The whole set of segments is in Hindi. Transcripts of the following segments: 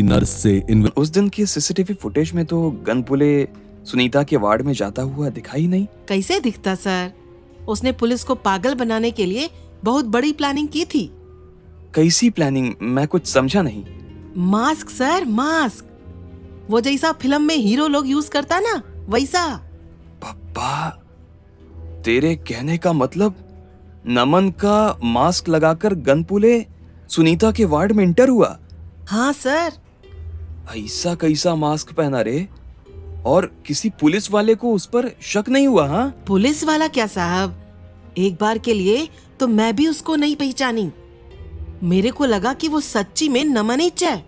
नर्स से उस दिन की सीसीटीवी फुटेज में तो गनपुले सुनीता के वार्ड में जाता हुआ दिखाई नहीं। कैसे दिखता सर? उसने पुलिस को पागल बनाने के लिए बहुत बड़ी प्लानिंग की थी। कैसी प्लानिंग? मैं कुछ समझा नहीं। Mask sir, mask. वो जैसा फिल्म में हीरो लोग यूज करता ना, वैसा। पप्पा, तेरे कहने का मतलब नमन का मास्क लगाकर गनपुले सुनीता के वार्ड में एंटर हुआ? हाँ सर। ऐसा कैसा मास्क पहना रे? और किसी पुलिस वाले को उस पर शक नहीं हुआ? हाँ, पुलिस वाला क्या साहब, एक बार के लिए तो मैं भी उसको नहीं पहचानी। मेरे को लगा कि वो सच्ची में नमन ही है।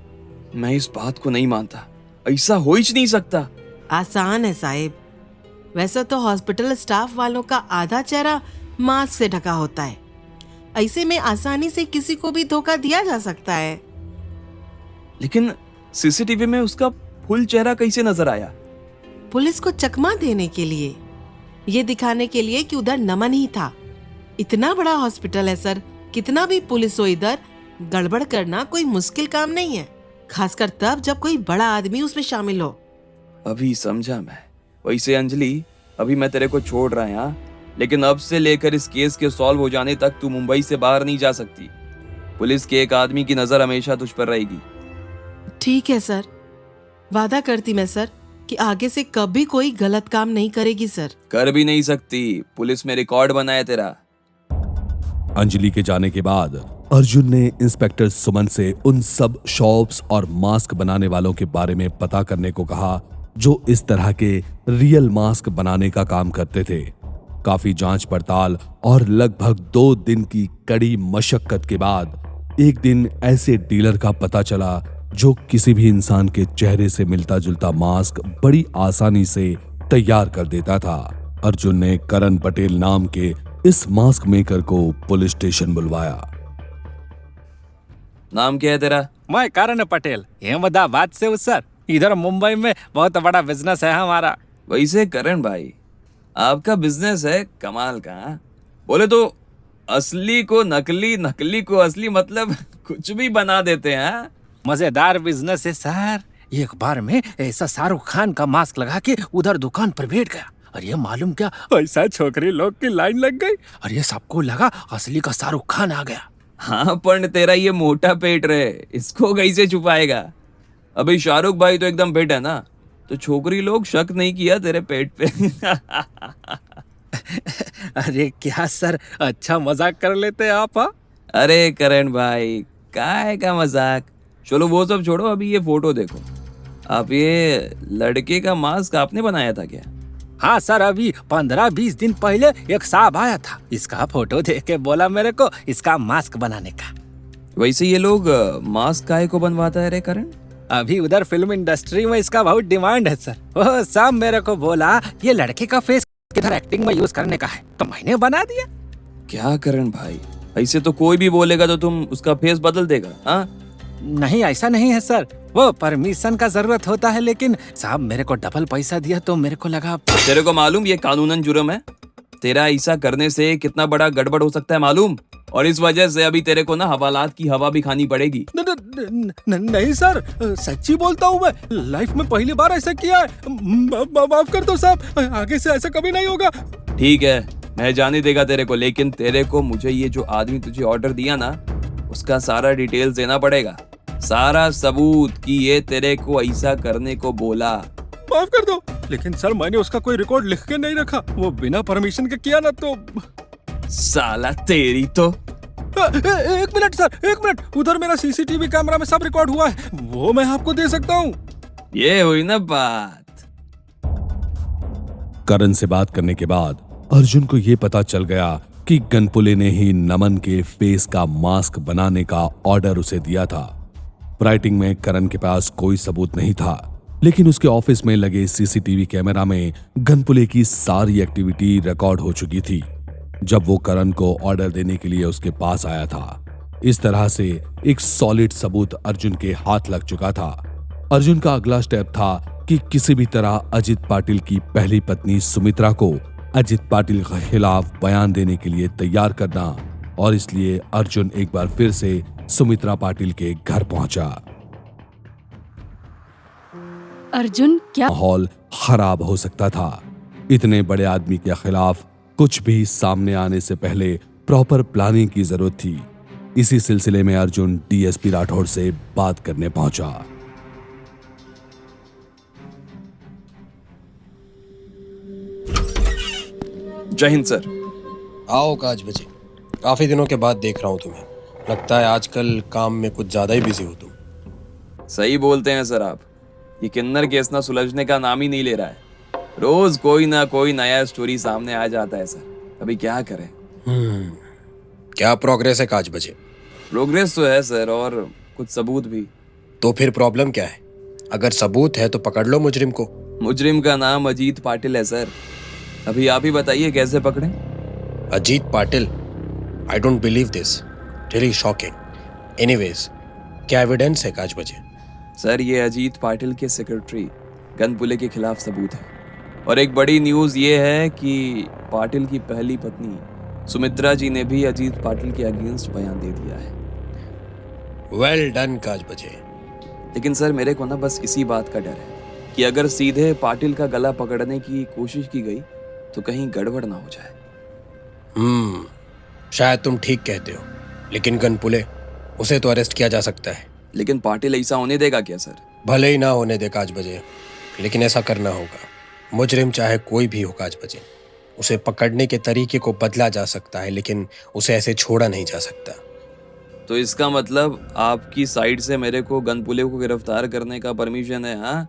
मैं इस बात को नहीं मानता, ऐसा हो ही नहीं सकता। आसान है साहिब। वैसे तो हॉस्पिटल स्टाफ वालों का आधा चेहरा मास्क से ढका होता है, ऐसे में आसानी से किसी को भी धोखा दिया जा सकता है। लेकिन सीसीटीवी में उसका फुल चेहरा कैसे नजर आया? पुलिस को चकमा देने के लिए, ये दिखाने के लिए कि उधर नमन ही था। इतना बड़ा हॉस्पिटल है सर, कितना भी पुलिस हो इधर, गड़बड़ करना कोई मुश्किल काम नहीं है, खासकर तब जब कोई बड़ा आदमी उसमें शामिल हो। अभी समझा मैं। वैसे अंजलि, अभी मैं तेरे को छोड़ रहा है, हाँ? लेकिन अब से लेकर इस केस के सॉल्व हो जाने तक तू मुंबई से बाहर नहीं जा सकती। पुलिस के एक आदमी की नजर हमेशा तुझ पर रहेगी। ठीक है सर, वादा करती मैं सर कि आगे से कभी कोई गलत काम नहीं करेगी सर। कर भी नहीं सकती, पुलिस में रिकॉर्ड बना है तेरा। अंजलि के जाने के बाद अर्जुन ने इंस्पेक्टर सुमन से उन सब शॉप्स और मास्क बनाने वालों के बारे में पता करने को कहा जो इस तरह के रियल मास्क बनाने का काम करते थे। काफी जांच पड़ताल और लगभग 2 दिन की कड़ी मशक्कत के बाद एक दिन ऐसे डीलर का पता चला जो किसी भी इंसान के चेहरे से मिलता जुलता मास्क बड़ी आसानी से तैयार कर देता था। अर्जुन ने करण पटेल नाम के इस मास्क मेकर को पुलिस स्टेशन बुलवाया। नाम क्या है तेरा? मैं करण पटेल, अहमदाबाद से हूँ सर। इधर मुंबई में बहुत बड़ा बिजनेस है हमारा। वैसे करण भाई, आपका बिजनेस है कमाल का, हाँ? बोले तो असली को नकली, नकली को असली, मतलब कुछ भी बना देते हैं, हाँ? मजेदार बिजनेस है सर। एक बार में ऐसा शाहरुख खान का मास्क लगा के उधर दुकान पर बैठ गया, और ये मालूम क्या, ऐसा छोकरी लोग की लाइन लग गई, और ये सबको लगा असली का शाहरुख खान आ गया। हाँ, पर तेरा ये मोटा पेट रहे, इसको कैसे छुपाएगा? अभी शाहरुख भाई तो एकदम फिट है ना, तो छोकरी लोग शक नहीं किया तेरे पेट पे। अरे क्या सर, अच्छा मजाक कर लेते हैं आप, हाँ? अरे करण भाई, काय का मजाक? चलो वो सब छोड़ो, अभी ये फोटो देखो। आप ये लड़के का मास्क आपने बनाया था क्या? हाँ सर, अभी 15-20 दिन पहले एक साहब आया था, इसका फोटो देख के बोला मेरे को इसका मास्क बनाने का। वैसे ये लोग मास्क काहे को बनवाता है रे करण? अभी उधर फिल्म इंडस्ट्री में इसका बहुत डिमांड है सर। वो साहब मेरे को बोला ये लड़के का फेस किधर एक्टिंग में यूज करने का है, तो मैंने बना दिया। क्या करण भाई, ऐसे तो कोई भी बोलेगा तो तुम उसका फेस बदल देगा, हाँ? नहीं, ऐसा नहीं है सर, वो परमिशन का जरूरत होता है, लेकिन साहब मेरे को डबल पैसा दिया तो मेरे को लगा। तेरे को मालूम ये कानूनन जुर्म है? तेरा ऐसा करने से कितना बड़ा गड़बड़ हो सकता है मालूम? और इस वजह से अभी तेरे को ना हवालात की हवा भी खानी पड़ेगी। नहीं सर, सच्ची बोलता हूँ मैं, लाइफ में पहली बार ऐसा किया है। माफ कर दो साहब, आगे से ऐसा कभी नहीं होगा। ठीक है, मैं जाने देगा तेरे को, लेकिन तेरे को मुझे ये जो आदमी तुझे ऑर्डर दिया ना, उसका सारा डिटेल्स देना पड़ेगा, सारा सबूत कि ये तेरे को ऐसा करने को बोला। माफ कर दो, लेकिन सर मैंने उसका कोई रिकॉर्ड लिख के नहीं रखा, वो बिना परमिशन के किया ना तो। साला तेरी तो। एक मिनट सर, एक मिनट, उधर मेरा सीसीटीवी कैमरा में सब रिकॉर्ड हुआ है, वो मैं आपको दे सकता हूँ। ये हुई ना बात। करण से बात करने के बाद अर्जुन को यह पता चल गया कि गनपुले ने ही नमन के फेस का मास्क बनाने का ऑर्डर उसे दिया था। राइटिंग में करण के पास कोई सबूत नहीं था, लेकिन उसके ऑफिस में लगे सीसीटीवी कैमरा में गनपुले की सारी एक्टिविटी रिकॉर्ड हो चुकी थी जब वो करण को ऑर्डर देने के लिए उसके पास आया था। इस तरह से एक सॉलिड सबूत अर्जुन के हाथ लग चुका था। अर्जुन का अगला स्टेप था कि किसी भी तरह अजित पाटिल की पहली पत्नी सुमित्रा को अजित पाटिल के खिलाफ बयान देने के लिए तैयार करना, और इसलिए अर्जुन एक बार फिर से सुमित्रा पाटिल के घर पहुंचा। अर्जुन क्या माहौल खराब हो सकता था। इतने बड़े आदमी के खिलाफ कुछ भी सामने आने से पहले प्रॉपर प्लानिंग की जरूरत थी। इसी सिलसिले में अर्जुन डीएसपी राठौड़ से बात करने पहुंचा। जय हिंद सर। आओ काज बजे, काफी दिनों के बाद देख रहा हूँ तुम्हें। लगता है आजकल काम में कुछ ज्यादा ही बिजी हो तुम। सही बोलते हैं सर आप। ये किन्नर केस ना सुलझने का नाम ही नहीं ले रहा है। रोज कोई ना कोई नया स्टोरी सामने आ जाता है सर। अभी क्या करें। क्या प्रोग्रेस है काज बजे? प्रोग्रेस तो है सर, और कुछ सबूत भी। तो फिर प्रॉब्लम क्या है? अगर सबूत है तो पकड़ लो मुजरिम को। मुजरिम का नाम अजीत पाटिल है सर। अभी आप ही बताइए कैसे पकड़ें। Ajit Patil? I don't believe this, really shocking. Anyways, क्या एविडेंस है काज बजे? सर ये अजीत पाटिल के सेक्रेटरी गनपुले के खिलाफ सबूत है। और एक बड़ी न्यूज़ ये है कि पाटिल की पहली पत्नी सुमित्रा जी ने भी अजीत पाटिल के अगेंस्ट बयान दे दिया है। वेल डन काज बजे। लेकिन सर मेरे को ना बस इसी बात का डर है कि अगर सीधे पाटिल का गला पकड़ने की कोशिश की गई तो कहीं गड़बड़ ना हो जाए। शायद तुम ठीक कहते हो, लेकिन गनपुले, उसे तो अरेस्ट किया जा सकता है। लेकिन पाटिल ऐसा होने देगा क्या सर? भले ही ना होने दे काज बजे, लेकिन ऐसा करना होगा। मुजरिम चाहे कोई भी हो काज बजे, उसे पकड़ने के तरीके को बदला जा सकता है, लेकिन उसे ऐसे छोड़ा नहीं जा सकता। तो इसका मतलब आपकी साइड से मेरे को गनपुले को गिरफ्तार करने का परमिशन है? हाँ,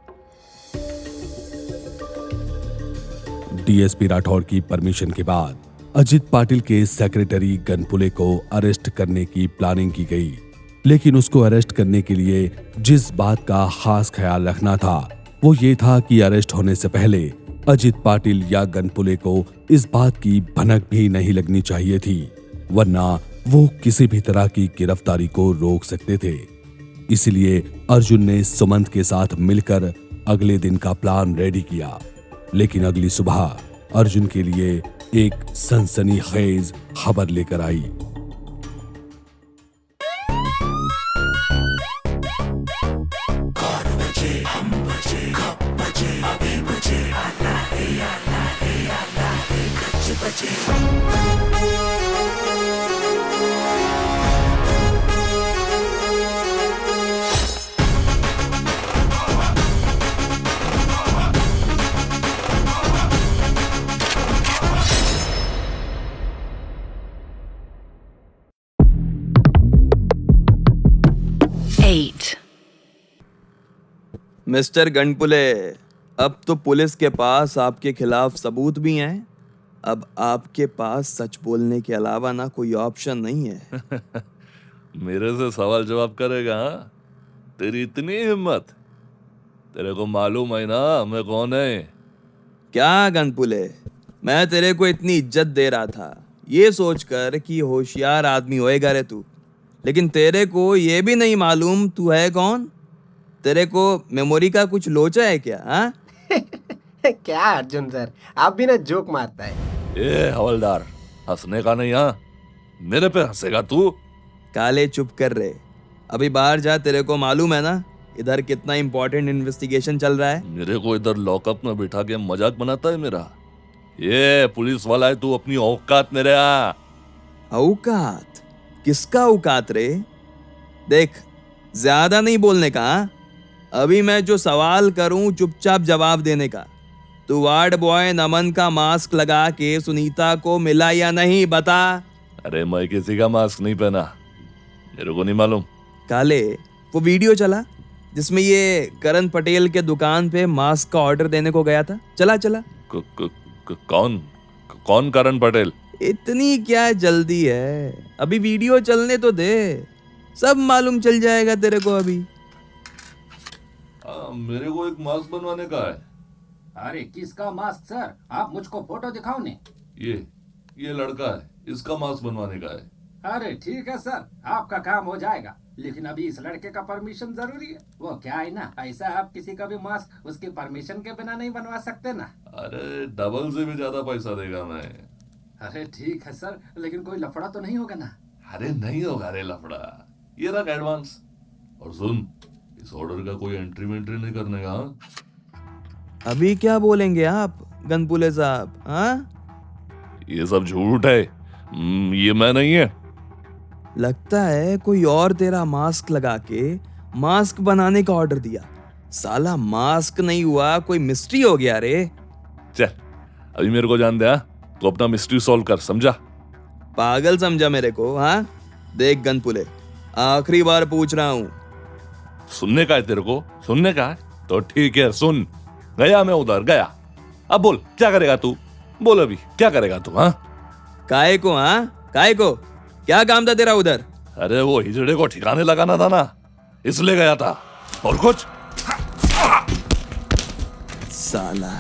डीएसपी राठौड़ की परमिशन के बाद अजित पाटिल के सेक्रेटरी गनपुले को अरेस्ट करने की प्लानिंग की गई। लेकिन उसको अरेस्ट करने के लिए जिस बात का खास ख्याल रखना था वो ये था कि अरेस्ट होने से पहले अजित पाटिल या गनपुले को इस बात की भनक भी नहीं लगनी चाहिए थी, वरना वो किसी भी तरह की गिरफ्तारी को रोक सकते थे। इसलिए अर्जुन ने सुमंत के साथ मिलकर अगले दिन का प्लान रेडी किया। लेकिन अगली सुबह अर्जुन के लिए एक सनसनीखेज खबर लेकर आई। मिस्टर गनपुले, अब तो पुलिस के पास आपके खिलाफ सबूत भी हैं। अब आपके पास सच बोलने के अलावा ना कोई ऑप्शन नहीं है। मेरे से सवाल जवाब करेगा? हाँ? तेरी इतनी हिम्मत? तेरे को मालूम है ना मैं कौन है? क्या गनपुले, मैं तेरे को इतनी इज्जत दे रहा था ये सोचकर कि होशियार आदमी होएगा रे तू, लेकिन तेरे को ये भी नहीं मालूम तू है कौन। तेरे को मेमोरी का कुछ लोचा है क्या? हाँ? क्या अर्जुन सर, आप भी ना जोक मारता है। ए हवलदार, हंसने का नहीं। हाँ, मेरे पे हंसेगा तू? काले चुप कर रहे। अभी बाहर जा, तेरे को मालूम है ना इधर कितना इंपॉर्टेंट इन्वेस्टिगेशन चल रहा है। मेरे को इधर लॉकअप में बिठा के मजाक बनाता है मेरा? ये पुलिस वाला है तू, अपनी औकात मेरे यहाँ। औकात? किसका औकात रे? देख, ज्यादा नहीं बोलने का। हाँ? अभी मैं जो सवाल करूं चुपचाप जवाब देने का। तू वार्ड बॉय नमन का मास्क लगा के सुनीता को मिला या नहीं, बता। अरे मैं किसी का मास्क नहीं पहना, मेरे को नहीं मालूम। काले, वो वीडियो चला जिसमें ये करण पटेल के दुकान पे मास्क का ऑर्डर देने को गया था, चला? कौन करण पटेल? इतनी क्या जल्दी है? अभी वीडियो चलने तो दे, सब मालूम चल जाएगा तेरे को अभी। मेरे को एक मास्क बनवाने का है। अरे किसका मास्क सर? आप मुझको फोटो दिखाओ ने। ये लड़का है, इसका मास्क बनवाने का है। अरे ठीक है सर, आपका काम हो जाएगा, लेकिन अभी इस लड़के का परमिशन जरूरी है। वो क्या है ना, ऐसा आप किसी का भी मास्क उसकी परमिशन के बिना नहीं बनवा सकते ना। अरे डबल से भी ज्यादा पैसा देगा मैं। अरे ठीक है सर, लेकिन कोई लफड़ा तो नहीं होगा ना? अरे नहीं होगा रे लफड़ा, ये रख एडवांस। और सुन, इस ऑर्डर का कोई एंट्री वेंट्री नहीं करने का, हाँ? अभी क्या बोलेंगे आप गनपुले साहब? हाँ, ये सब झूठ है। ये मैं नहीं है। लगता है कोई और तेरा मास्क लगा के मास्क बनाने का ऑर्डर दिया। साला मास्क नहीं हुआ, कोई मिस्ट्री हो गया रे। चल अभी मेरे को जान दे, हाँ? तो अपना मिस्ट्री सॉल्व कर, समझा? पागल समझा मेरे को? हाँ, देख गनपुले, आखिरी बार पूछ रहा हूँ। सुनने का है तेरे को? सुनने का है तो ठीक है, सुन। गया मैं उधर, गया। अब बोल क्या करेगा तू? बोल अभी क्या करेगा तू? हाँ, काहे को? हाँ, काहे को? क्या काम था तेरा उधर? अरे वो हिजड़े को ठिकाने लगाना था ना, इसलिए गया था। और कुछ? साला,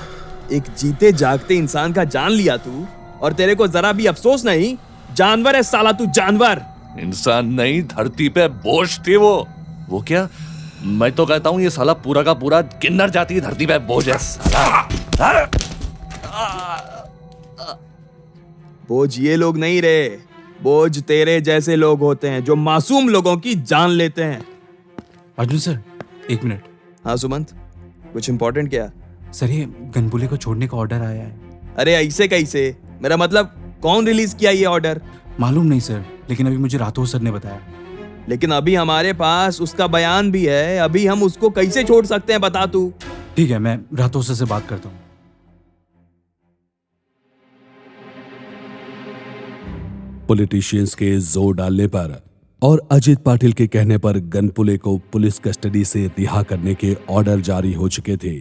एक जीते जागते इंसान का जान लिया तू, और तेरे को जरा भी अफसोस नहीं? जानवर है साला तू, जानवर। इंसान नहीं, धरती पे बोझ थी वो क्या? मैं तो कहता हूँ ये साला पूरा का पूरा किन्नर जाति की धरती पे बोझ है साला। बोझ ये लोग नहीं रे, बोझ तेरे जैसे लोग होते हैं जो मासूम लोगों की जान लेते हैं। Arjun sir, 1 minute. हाँ सुमंत, कुछ इंपॉर्टेंट क्या? सर, ये गनपुले को छोड़ने का ऑर्डर आया है। अरे ऐसे कैसे? मेरा मतलब कौन रिलीज किया ये ऑर्डर? मालूम नहीं सर, लेकिन अभी मुझे राठौर सर ने बताया। लेकिन अभी हमारे पास उसका बयान भी है, अभी हम उसको कैसे छोड़ सकते हैं, बता तू। ठीक है, मैं राठौर सर से बात करता हूँ। पॉलिटिशियंस के जोर डालने पर और अजित पाटिल के कहने पर गनपुले को पुलिस कस्टडी से रिहा करने के ऑर्डर जारी हो चुके थे।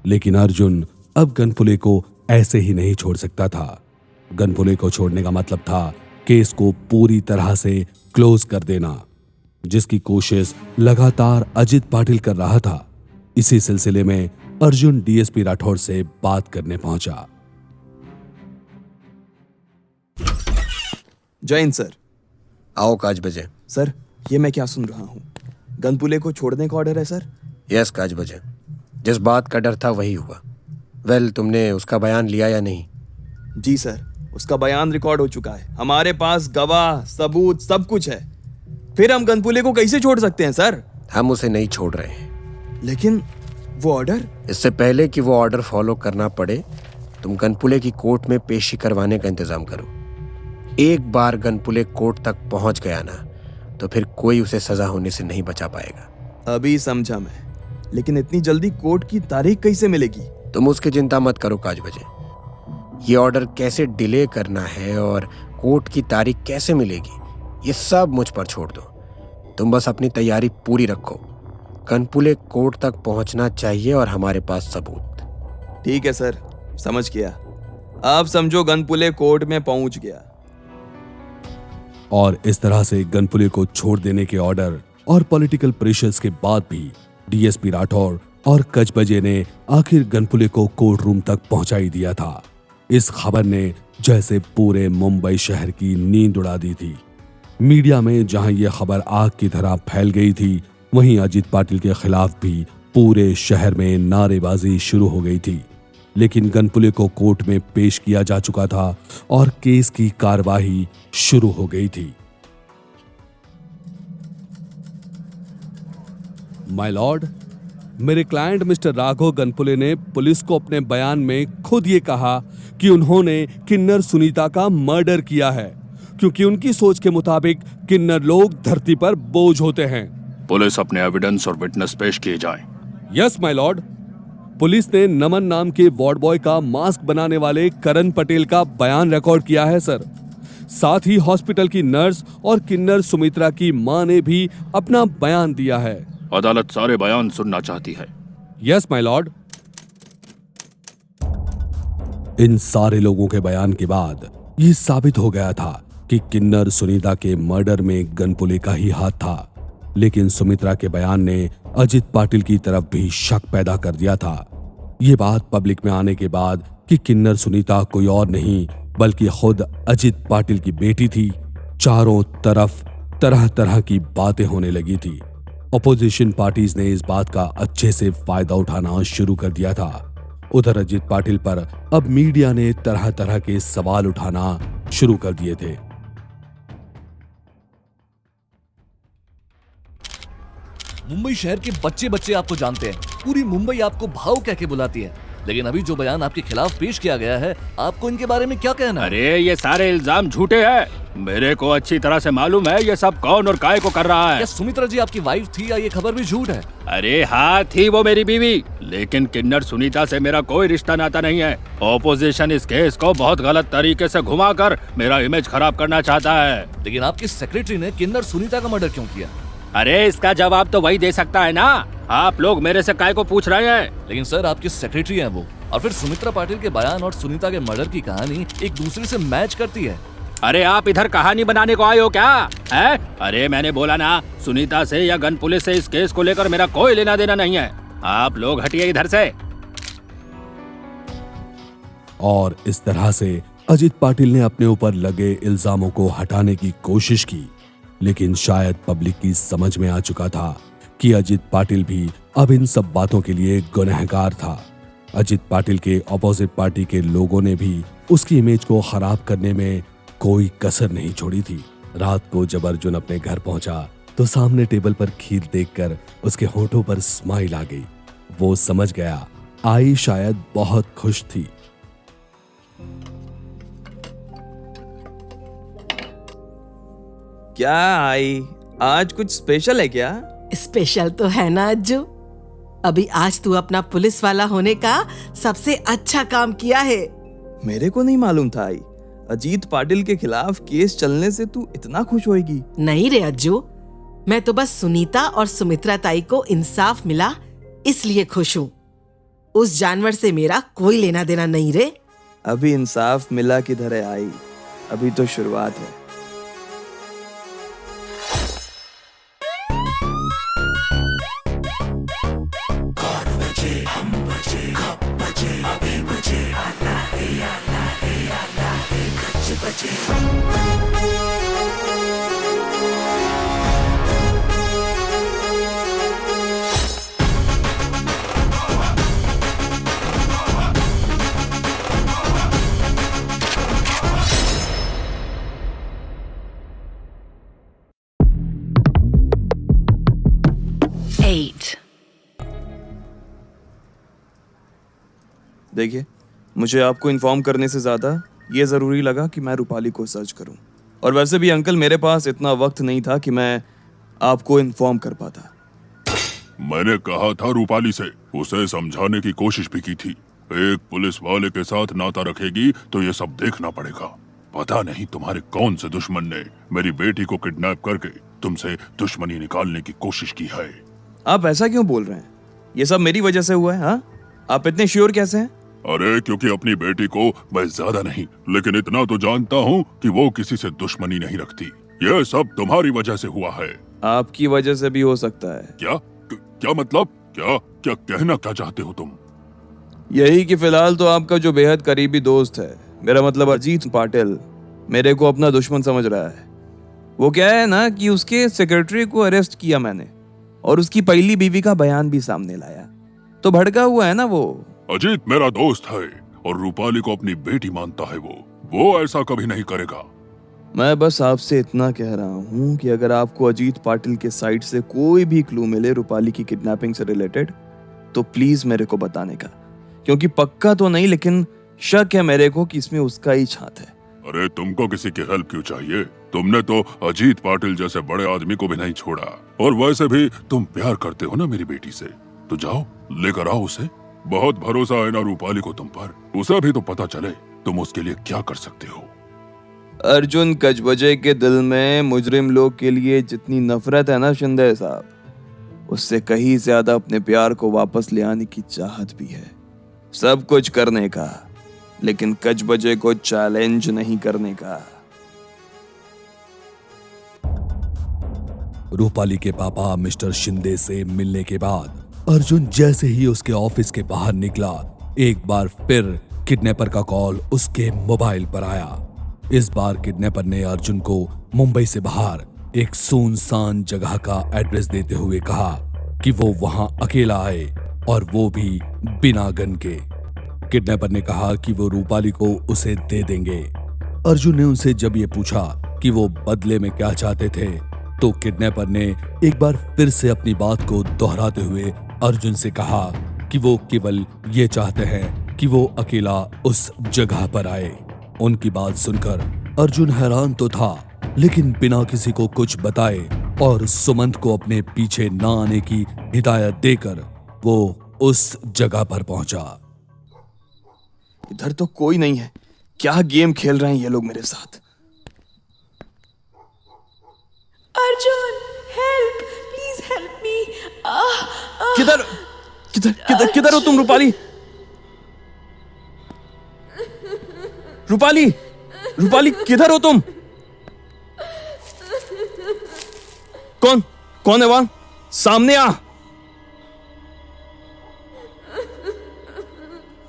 लेकिन अर्जुन अब गनपुले को ऐसे ही नहीं छोड़ सकता था। गनपुले को छोड़ने का मतलब था केस को पूरी तरह से क्लोज कर देना, जिसकी कोशिश लगातार अजित पाटिल कर रहा था। इसी सिलसिले में अर्जुन डीएसपी राठौर से बात करने पहुंचा। जय हिंद सर। आओ काज बजे। सर, ये मैं क्या सुन रहा हूँ? गनपुले को छोड़ने का ऑर्डर है सर? यस काज बजे, जिस बात का डर था वही हुआ। वेल, तुमने उसका बयान लिया या नहीं? जी सर, उसका बयान रिकॉर्ड हो चुका है, हमारे पास गवाह सबूत सब कुछ है। फिर हम गनपुले को कैसे छोड़ सकते हैं सर? हम उसे नहीं छोड़ रहे हैं। लेकिन वो ऑर्डर? इससे पहले कि वो ऑर्डर फॉलो करना पड़े, तुम गनपुले की कोर्ट में पेशी करवाने का इंतजाम करो। एक बार गनपुले कोर्ट तक पहुंच गया ना, तो फिर कोई उसे सजा होने से नहीं बचा पाएगा। अभी समझा मैं, लेकिन इतनी जल्दी कोर्ट की तारीख कैसे मिलेगी? तुम उसकी चिंता मत करो काज बजे। ये ऑर्डर कैसे डिले करना है और कोर्ट की तारीख कैसे मिलेगी, ये सब मुझ पर छोड़ दो। तुम बस अपनी तैयारी पूरी रखो। गनपुले कोर्ट तक पहुंचना चाहिए और हमारे पास सबूत। ठीक है सर, समझ गया। आप समझो गनपुले कोर्ट में पहुंच गया। और इस तरह से गनपुले को छोड़ देने के ऑर्डर और पॉलिटिकल प्रेशर्स के बाद भी डीएसपी राठौर और कचबजे ने आखिर गनपुले को कोर्ट रूम तक पहुंचा ही दिया था। इस खबर ने जैसे पूरे मुंबई शहर की नींद उड़ा दी थी। मीडिया में जहां यह खबर आग की तरह फैल गई थी, वहीं अजित पाटिल के खिलाफ भी पूरे शहर में नारेबाजी शुरू हो गई थी। लेकिन गनपुले को कोर्ट में पेश किया जा चुका था और केस की कार्यवाही शुरू हो गई थी। माय लॉर्ड, मेरे क्लाइंट मिस्टर राघव गनपुले ने पुलिस को अपने बयान में खुद ये कहा कि उन्होंने किन्नर सुनीता का मर्डर किया है, क्योंकि उनकी सोच के मुताबिक किन्नर लोग धरती पर बोझ होते हैं। पुलिस अपने एविडेंस और विटनेस पेश किए जाएं। Yes my Lord. पुलिस ने नमन नाम के वार्ड बॉय का मास्क बनाने वाले करण पटेल का बयान रिकॉर्ड किया है सर। साथ ही हॉस्पिटल की नर्स और किन्नर सुमित्रा की मां ने भी अपना बयान दिया है। अदालत सारे बयान सुनना चाहती है। Yes my Lord. इन सारे लोगों के बयान के बाद ये साबित हो गया था कि किन्नर सुनीता के मर्डर में गनपुले का ही हाथ था। लेकिन सुमित्रा के बयान ने अजित पाटिल की तरफ भी शक पैदा कर दिया था। ये बात पब्लिक में आने के बाद कि किन्नर सुनीता कोई और नहीं बल्कि खुद अजित पाटिल की बेटी थी, चारों तरफ तरह तरह की बातें होने लगी थी। अपोजिशन पार्टीज ने इस बात का अच्छे से फायदा उठाना शुरू कर दिया था। उधर अजित पाटिल पर अब मीडिया ने तरह तरह के सवाल उठाना शुरू कर दिए थे। मुंबई शहर के बच्चे बच्चे आपको जानते हैं, पूरी मुंबई आपको भाऊ कह के बुलाती है। लेकिन अभी जो बयान आपके खिलाफ पेश किया गया है, आपको इनके बारे में क्या कहना है? अरे ये सारे इल्जाम झूठे हैं। मेरे को अच्छी तरह से मालूम है ये सब कौन और काय को कर रहा है। क्या सुमित्रा जी आपकी वाइफ थी या ये खबर भी झूठ है? अरे हाँ, थी वो मेरी बीवी, लेकिन किन्नर सुनीता से मेरा कोई रिश्ता नाता नहीं है। ऑपोजिशन इस केस को बहुत गलत तरीके से घुमाकर मेरा इमेज खराब करना चाहता है। लेकिन आपके सेक्रेटरी ने किन्नर सुनीता का मर्डर क्यों किया? अरे इसका जवाब तो वही दे सकता है ना। आप लोग मेरे से काय को पूछ रहे हैं? लेकिन सर आपके सेक्रेटरी हैं वो, और फिर सुमित्रा पाटिल के बयान और सुनीता के मर्डर की कहानी एक दूसरे से मैच करती है। अरे आप इधर कहानी बनाने को आए हो क्या है? अरे मैंने बोला ना, सुनीता से या गन पुलिस से इस केस को लेकर मेरा कोई लेना देना नहीं है। आप लोग हटिए इधर से। और इस तरह से अजीत पाटिल ने अपने ऊपर लगे इल्जामों को हटाने की कोशिश की, लेकिन शायद पब्लिक की समझ में आ चुका था कि अजीत पाटिल भी अब इन सब बातों के लिए गुनहगार था। अजीत पाटिल के ऑपोजिट पार्टी के लोगों ने भी उसकी इमेज को खराब करने में कोई कसर नहीं छोड़ी थी। रात को जब अर्जुन अपने घर पहुंचा तो सामने टेबल पर खीर देखकर उसके होठों पर स्माइल आ गई। वो समझ गया आई शायद बहुत खुश थी। क्या आई, आज कुछ स्पेशल है क्या? स्पेशल तो है ना अज्जू। अभी आज तू अपना पुलिस वाला होने का सबसे अच्छा काम किया है। मेरे को नहीं मालूम था आई, अजीत पाटिल के खिलाफ केस चलने से तू इतना खुश होएगी। नहीं रे अज्जू, मैं तो बस सुनीता और सुमित्रा ताई को इंसाफ मिला इसलिए खुश हूँ। उस जानवर से मेरा कोई लेना देना नहीं रे। अभी इंसाफ मिला किधर है आई, अभी तो शुरुआत है। देखिए, मुझे आपको इन्फॉर्म करने से ज्यादा ये जरूरी लगा कि मैं रूपाली को सर्च करूं। और वैसे भी अंकल, मेरे पास इतना वक्त नहीं था कि मैं आपको इन्फॉर्म कर पाता। मैंने कहा था रूपाली से, उसे समझाने की कोशिश भी की थी। एक पुलिस वाले के साथ नाता रखेगी तो ये सब देखना पड़ेगा। पता नहीं तुम्हारे कौन से दुश्मन ने मेरी बेटी को किडनैप करके तुमसे दुश्मनी निकालने की कोशिश की है। आप ऐसा क्यों बोल रहे हैं? ये सब मेरी वजह से हुआ है। हाँ, आप इतने श्योर कैसे हैं? अरे क्योंकि अपनी बेटी को मैं ज्यादा नहीं, लेकिन इतना तो जानता हूँ कि वो किसी से दुश्मनी नहीं रखती। ये सब तुम्हारी वजह से हुआ है। आपकी वजह से भी हो सकता है। क्या मतलब? क्या कहना क्या चाहते हो तुम? यही कि फिलहाल तो आपका जो बेहद करीबी दोस्त है, मेरा मतलब अजीत पाटिल, मेरे को अपना दुश्मन समझ रहा है। वो क्या है ना कि उसके सेक्रेटरी को अरेस्ट किया मैंने, और उसकी पहली बीवी का बयान भी सामने लाया, तो भड़का हुआ है ना वो। अजीत मेरा दोस्त है और रूपाली को अपनी बेटी मानता है। वो ऐसा कभी नहीं करेगा। मैं बस आपसे इतना कह रहा हूँ कि अगर आपको अजीत पाटिल के साइड से कोई भी क्लू मिले रूपाली की किडनैपिंग से रिलेटेड, तो प्लीज मेरे को बताने का, क्योंकि पक्का तो नहीं लेकिन शक है मेरे को कि इसमें उसका ही हाथ है। अरे तुमको किसी की हेल्प क्यों चाहिए? तुमने तो अजीत पाटिल जैसे बड़े आदमी को भी नहीं छोड़ा, और वैसे भी तुम प्यार करते हो ना मेरी बेटी से, तो जाओ लेकर आओ उसे। बहुत भरोसा है ना रूपाली को तुम पर, उसे भी तो पता चले तुम उसके लिए क्या कर सकते हो। अर्जुन कचबजे के दिल में मुजरिम लोग के लिए जितनी नफरत है ना शिंदे साहब, उससे कहीं ज्यादा अपने प्यार को वापस ले आने की चाहत भी है। सब कुछ करने का, लेकिन कचबजे को चैलेंज नहीं करने का। रूपाली के पापा मिस्टर शिंदे से मिलने के बाद अर्जुन जैसे ही उसके ऑफिस के बाहर निकला, एक बार फिर किडनैपर का कॉल उसके मोबाइल पर आया। इस बार किडनैपर ने अर्जुन को मुंबई से बाहर एक सुनसान जगह का एड्रेस देते हुए कहा कि वो वहां अकेला आए, और वो भी बिना गन के। किडनैपर ने कहा कि वो रूपाली को उसे दे देंगे। अर्जुन ने उनसे जब ये पूछा कि वो बदले में क्या चाहते थे, तो किडनैपर ने एक बार फिर से अपनी बात को दोहराते हुए अर्जुन से कहा कि वो केवल ये चाहते हैं कि वो अकेला उस जगह पर आए। उनकी बात सुनकर अर्जुन हैरान तो था, लेकिन बिना किसी को कुछ बताए और सुमंत को अपने पीछे न आने की हिदायत देकर वो उस जगह पर पहुंचा। इधर तो कोई नहीं है, क्या गेम खेल रहे हैं ये लोग मेरे साथ। Arjun, help, please help me. किधर किधर किधर किधर हो तुम रूपाली? रूपाली, रूपाली किधर हो तुम? कौन है वहां? सामने आ।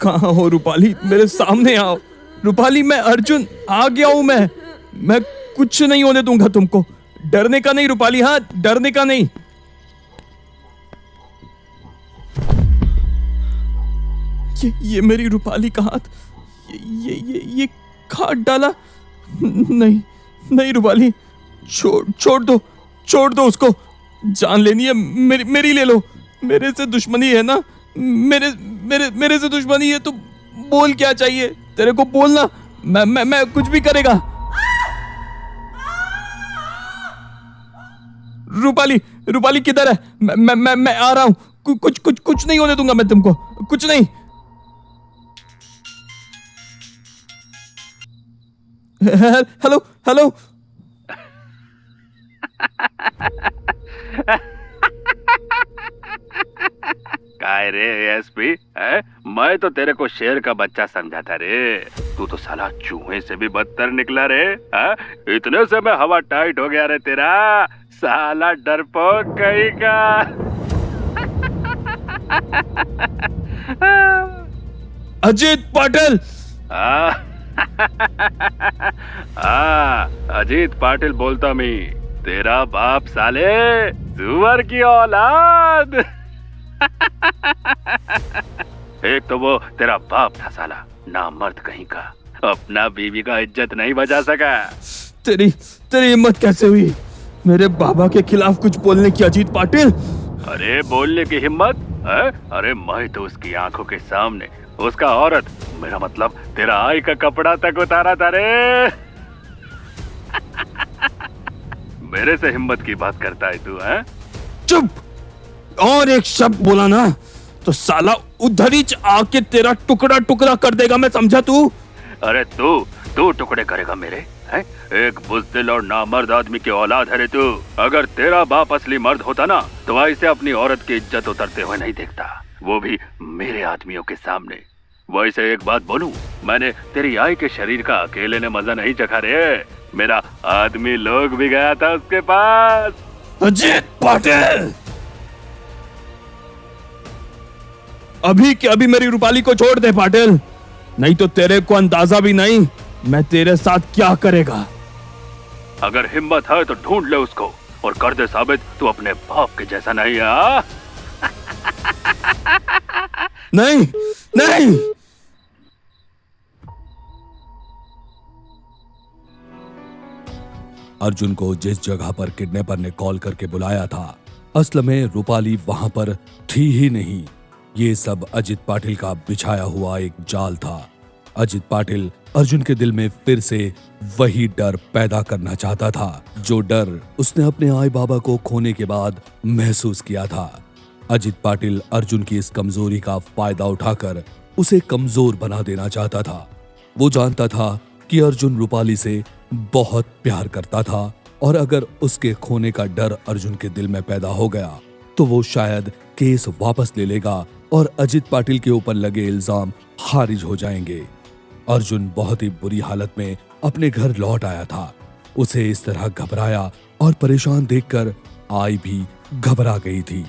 कहां हो रूपाली? मेरे सामने आओ। रूपाली, मैं अर्जुन आ गया हूं। मैं कुछ नहीं होने दूंगा तुमको। डरने का नहीं रूपाली, हाँ डरने का नहीं। ये मेरी रूपाली का हाथ, ये काट डाला। नहीं रूपाली, छोड़ दो उसको। जान लेनी है मेरी ले लो। मेरे से दुश्मनी है ना? मेरे से दुश्मनी है तो बोल क्या चाहिए तेरे को, बोलना। मैं कुछ भी करेगा। रूपाली किधर है? मैं आ रहा हूं। कुछ नहीं होने दूंगा मैं तुमको, कुछ नहीं। हेलो। काय रे एसपी, मैं तो तेरे को शेर का बच्चा समझा था रे। तू तो साला चूहे से भी बदतर निकला रे। इतने से मैं हवा टाइट हो गया रे तेरा, साला डरपोक कहीं का। अजीत पाटिल। अजीत पाटिल बोलता मैं, तेरा बाप साले सुअर की औलाद। एक तो वो तेरा बाप था साला नामर्द कहीं का, अपना बीवी का इज्जत नहीं बचा सका। तेरी हिम्मत कैसे हुई मेरे बाबा के खिलाफ कुछ बोलने की अजीत पाटिल? अरे बोलने की हिम्मत है? अरे मैं तो उसकी आंखों के सामने उसका औरत, मेरा मतलब तेरा आई का कपड़ा तक उतारा था रे। मेरे से हिम्मत की बात करता है तू? है चुप। और एक शब्द बोला ना तो साला उधर ही आके तेरा टुकड़ा टुकड़ा कर देगा, मैं समझा तू? अरे तू टुकड़े करेगा मेरे? है? एक बुज़दिल और नामर्द आदमी की औलाद है रे तू। अगर तेरा बाप असली मर्द होता ना तो ऐसे अपनी औरत की इज्जत उतरते हुए नहीं देखता, वो भी मेरे आदमियों के सामने। वैसे एक बात बोलूं, मैंने तेरी आई के शरीर का अकेले ने मजा नहीं चखा रे, मेरा आदमी लोग भी गया था उसके पास। अजीत पाटिल, अभी के अभी मेरी रूपाली को छोड़ दे पाटिल, नहीं तो तेरे को अंदाजा भी नहीं मैं तेरे साथ क्या करेगा। अगर हिम्मत है तो ढूंढ ले उसको और कर दे साबित तू अपने बाप के जैसा नहीं है। नहीं। अर्जुन को जिस जगह पर किडनैपर ने कॉल करके बुलाया था, असल में रूपाली वहां पर थी ही नहीं। ये सब अजित पाटिल का बिछाया हुआ एक जाल था। अजित पाटिल अर्जुन के दिल में फिर से वही डर पैदा करना चाहता था, जो डर उसने अपने आई बाबा को खोने के बाद महसूस किया था। अजित पाटिल अर्जुन की इस कमजोरी का फायदा उठाकर उसे कमजोर बना देना चाहता था। वो जानता था कि अर्जुन रूपाली से बहुत प्यार करता था और अगर उसके खोने का डर अर्जुन के दिल में पैदा हो गया तो वो शायद केस वापस ले लेगा और अजित पाटिल के ऊपर लगे इल्जाम खारिज हो जाएंगे। अर्जुन बहुत ही बुरी हालत में अपने घर लौट आया था। उसे इस तरह घबराया और परेशान देखकर आई भी घबरा गई थी।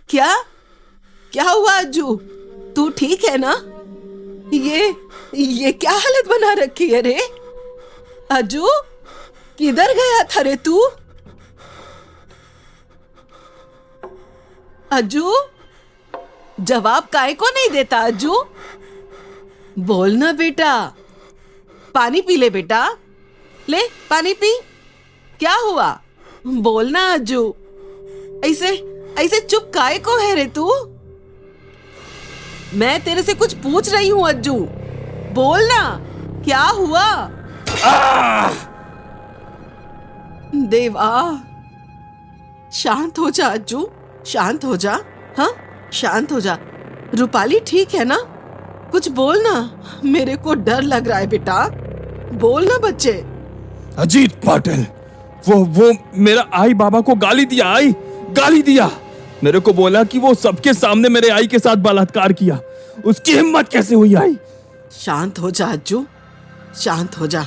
क्या हुआ अज्जू? तू ठीक है ना? ये क्या हालत बना रखी है रे? अज्जू, किधर गया था रे तू? अज्जू, जवाब काहे को नहीं देता अज्जू? बोलना बेटा। पानी पी ले बेटा, ले पानी पी। क्या हुआ? बोलना अज्जू। ऐसे ऐसे चुप काहे को है रे तू? मैं तेरे से कुछ पूछ रही हूँ अज्जू, बोलना क्या हुआ? देवा, शांत हो जा अज्जू, शांत हो जा। हाँ, शांत हो जा। रूपाली ठीक है ना? कुछ बोलना, मेरे को डर लग रहा है बेटा। बोलना बच्चे। अजीत पाटिल, वो मेरा आई बाबा को गाली दिया, गाली दिया। मेरे को बोला कि वो सबके सामने मेरे आई के साथ बलात्कार किया। उसकी हिम्मत कैसे हुई आई? शांत हो जा अज्जू, शांत हो जा।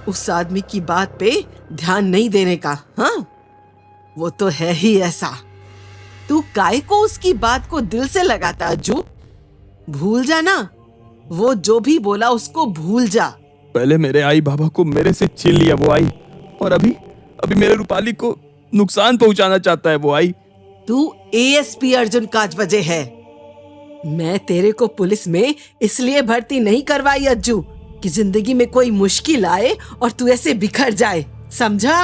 उस आदमी की बात पे ध्यान नहीं देने का। हाँ, वो तो है ही ऐसा। तू काहे को उसकी बात को दिल से लगाता अज्जू? भूल जा ना, वो जो भी बोला उसको भूल जा। पहले मेरे आई बाबा को मेरे से छीन लिया वो आई, और अभी मेरे रूपाली को नुकसान पहुंचाना चाहता है वो आई। तू एएसपी अर्जुन काजबजे है। मैं तेरे को पुलिस में इसलिए भर्ती नहीं करवाई अज्जू कि जिंदगी में कोई मुश्किल आए और तू ऐसे बिखर जाए, समझा?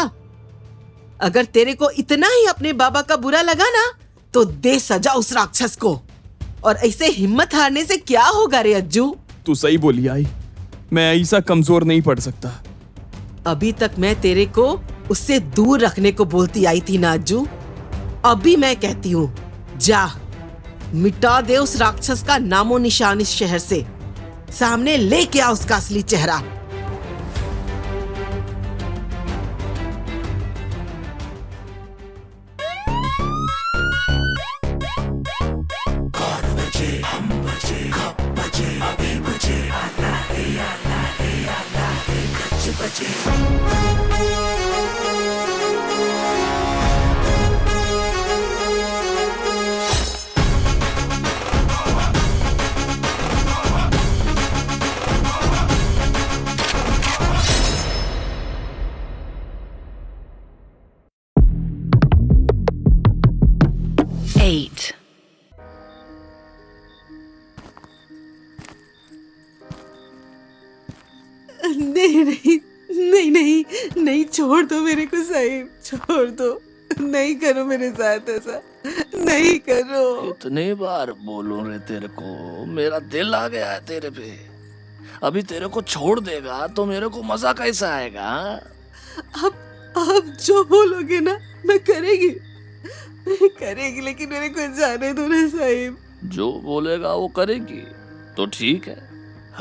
अगर तेरे को इतना ही अपने बाबा का बुरा लगा ना, तो दे सजा उस राक्षस को। और ऐसे हिम्मत हारने से क्या होगा रे अज्जू? तू सही बोली आई, मैं ऐसा कमजोर नहीं पड़ सकता। अभी तक मैं तेरे को उससे दूर रखने को बोलती आई थी ना अज्जू? अभी मैं कहती हूँ, जा मिटा दे उस राक्षस का नामो निशान इस शहर से। सामने लेके आ उसका असली चेहरा। नहीं नहीं नहीं नहीं नहीं, छोड़ दो मेरे को साहिब, छोड़ दो। नहीं करो मेरे साथ ऐसा, नहीं करो। इतनी बार बोलूं रे तेरे को, मेरा दिल आ गया है तेरे पे। अभी तेरे को छोड़ देगा तो मेरे को मजा कैसा आएगा? अब जो बोलोगे ना मैं करेगी, लेकिन मेरे को जाने दो ना साहिब। जो बोलेगा वो करेगी तो ठीक है।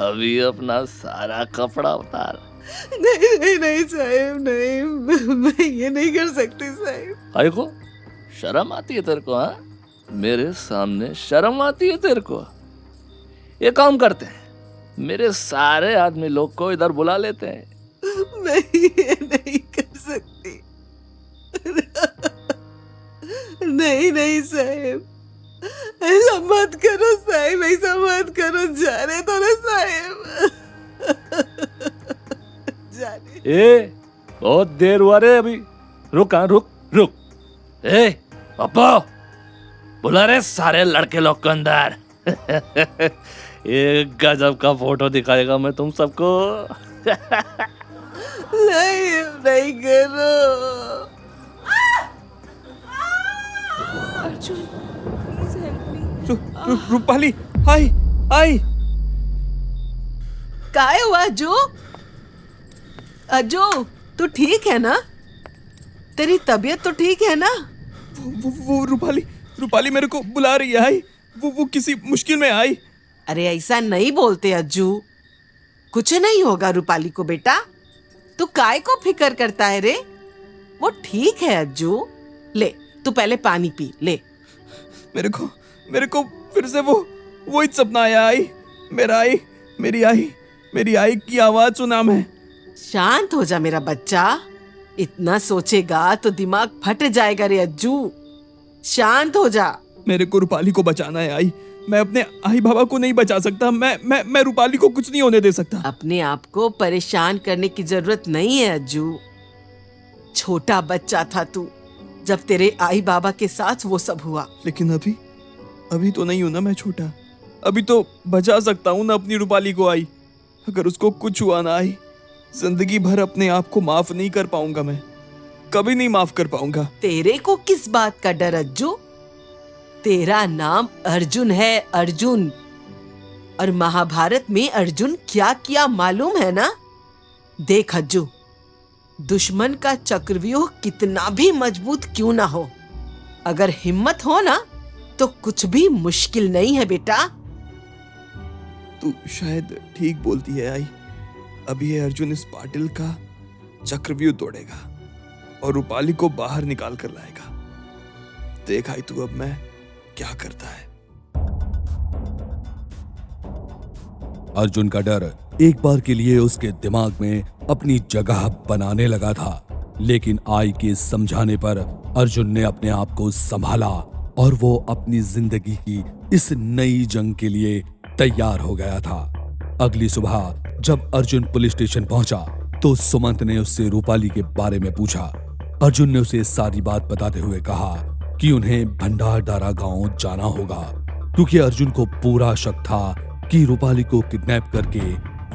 अभी अपना सारा कपड़ा उतार। नहीं नहीं नहीं साहिब, नहीं, मैं ये नहीं कर सकती साहिब। आई को शर्म आती है तेरे को? हाँ, मेरे सामने शर्म आती है तेरे को? ये काम करते हैं, मेरे सारे आदमी लोग को इधर बुला लेते हैं। मैं ये नहीं कर सकती। नहीं नहीं साहिब, ऐसा मत करो साहिब, ऐसा मत करो। जाने दो ना साहिब, जाने। ए, बहुत देर हुआ रे अभी। रुक, हाँ रुक। ए पापा, बुला रहे सारे लड़के लोग को अंदर। एक गजब का फोटो दिखाएगा मैं तुम सबको। नहीं करो। Arjun, please help me. Rupali, आई। काय हुआ अज्जू? अज्जू, तू ठीक है ना? तेरी तबीयत तो ठीक है ना? वो रूपाली मेरे को बुला रही है आई। वो किसी मुश्किल में आई। अरे ऐसा नहीं बोलते अज्जू, कुछ नहीं होगा रूपाली को बेटा। तू काय को फिकर करता है रे? वो ठीक है अज्जू। ले, तू पहले पानी पी ले। मेरे को फिर से वो ही सपना आया आई। मेरी आई की आवाज सुना मैं। शांत हो जा मेरा बच्चा, इतना सोचेगा तो दिमाग फट जाएगा रे अज्जू। शांत हो जा। मेरे को रूपाली को बचाना है आई। मैं अपने आई बाबा को नहीं बचा सकता। मैं रूपाली को कुछ नहीं होने दे सकता। अपने आप को परेशान करने की जरूरत नहीं है अज्जू। छोटा बच्चा था तू जब तेरे आई बाबा के साथ वो सब हुआ। लेकिन अभी तो नहीं हूं ना मैं छोटा, अभी तो बचा सकता हूं ना अपनी रूपाली को। आई अगर उसको कुछ हुआ ना आई, जिंदगी भर अपने आप को माफ नहीं कर पाऊंगा, मैं कभी नहीं माफ कर पाऊंगा। तेरे को किस बात का डर अज्जू? तेरा नाम अर्जुन है, अर्जुन। और महाभारत में अर्जुन क्या किया मालूम है ना? देख अज्जू, दुश्मन का चक्रव्यूह कितना भी मजबूत क्यों ना हो, अगर हिम्मत हो ना तो कुछ भी मुश्किल नहीं है बेटा। तू शायद ठीक बोलती है आई। अभी ये अर्जुन इस पाटिल का चक्रव्यूह तोड़ेगा और रूपाली को बाहर निकाल कर लाएगा। देख आई तू अब मैं क्या करता है। अर्जुन का डर एक बार के लिए उसके दिमाग में अपनी जगह बनाने लगा था, लेकिन आई के समझाने पर अर्जुन ने अपने आप को संभाला और वो अपनी जिंदगी की इस नई जंग के लिए तैयार हो गया था। अगली सुबह जब अर्जुन पुलिस स्टेशन पहुंचा तो सुमंत ने उससे रूपाली के बारे में पूछा। अर्जुन ने उसे सारी बात बताते हुए कहा कि उन्हें भंडारदारा गांव जाना होगा, क्योंकि अर्जुन को पूरा शक था कि रूपाली को किडनैप करके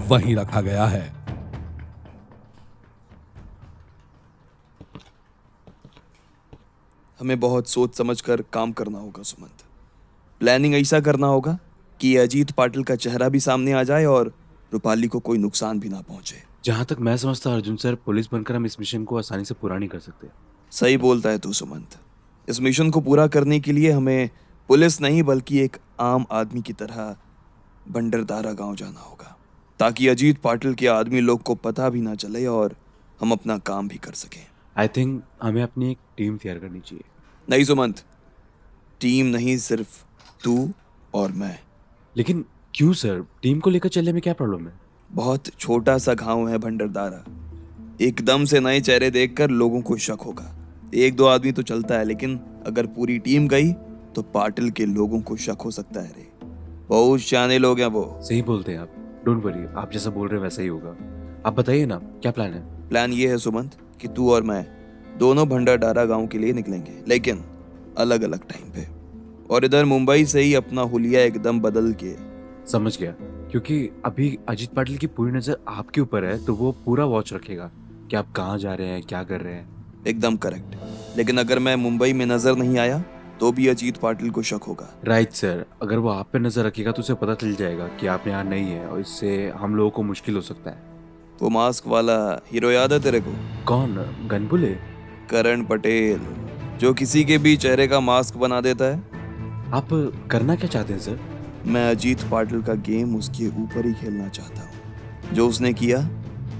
वहीं रखा गया है। हमें बहुत सोच समझ कर काम करना होगा सुमंत। प्लानिंग ऐसा करना होगा कि अजीत पाटिल का चेहरा भी सामने आ जाए और रूपाली को कोई नुकसान भी ना पहुंचे। जहाँ तक मैं समझता अर्जुन सर, पुलिस बनकर हम इस मिशन को आसानी से पूरा नहीं कर सकते। सही बोलता है तू सुमंत। इस मिशन को पूरा करने के लिए हमें पुलिस नहीं बल्कि एक आम आदमी की तरह भंडारदारा गांव जाना होगा, ताकि अजीत पाटिल के आदमी लोग को पता भी ना चले और हम अपना काम भी कर सकें। आई थिंक हमें अपनी एक टीम तैयार करनी चाहिए। नहीं सुमंत, टीम नहीं, सिर्फ तू और मैं। लेकिन क्यों सर? टीम को लेकर चलने में क्या प्रॉब्लम है? बहुत छोटा सा गांव है भंडारदारा। एकदम से नए चेहरे देखकर लोगों को शक होगा। एक दो आदमी तो चलता है, लेकिन अगर पूरी टीम गई तो पाटिल के लोगों को शक हो सकता है। रे बहुत शाने लोग हैं वो। सही बोलते हैं आप, डोंट वरी, आप जैसा बोल रहे हैं वैसा ही होगा। आप बताइए ना, क्या प्लान है? प्लान ये है सुमंत कि तू और मैं दोनों भंडारदारा गांव के लिए निकलेंगे, लेकिन अलग अलग टाइम पे, और इधर मुंबई से ही अपना हुलिया एकदम बदल के। समझ गया, क्योंकि अभी अजीत पाटिल की पूरी नजर आपके ऊपर है, तो वो पूरा वॉच रखेगा कि आप कहाँ जा रहे हैं, क्या कर रहे हैं। एकदम करेक्ट। लेकिन अगर मैं मुंबई में नजर नहीं आया तो भी अजीत पाटिल को शक होगा। राइट सर, अगर वो आप पे नजर रखेगा तो उसे पता चल जाएगा कि आप यहाँ नहीं है, और इससे हम लोगों को मुश्किल हो सकता है। वो मास्क वाला हीरो याद है तेरे को? कौन? गनबुले? करण पटेल, जो किसी के भी चेहरे का मास्क बना देता है। आप करना क्या चाहते हैं सर? मैं अजीत पाटिल का गेम उसके ऊपर ही खेलना चाहता हूँ। जो उसने किया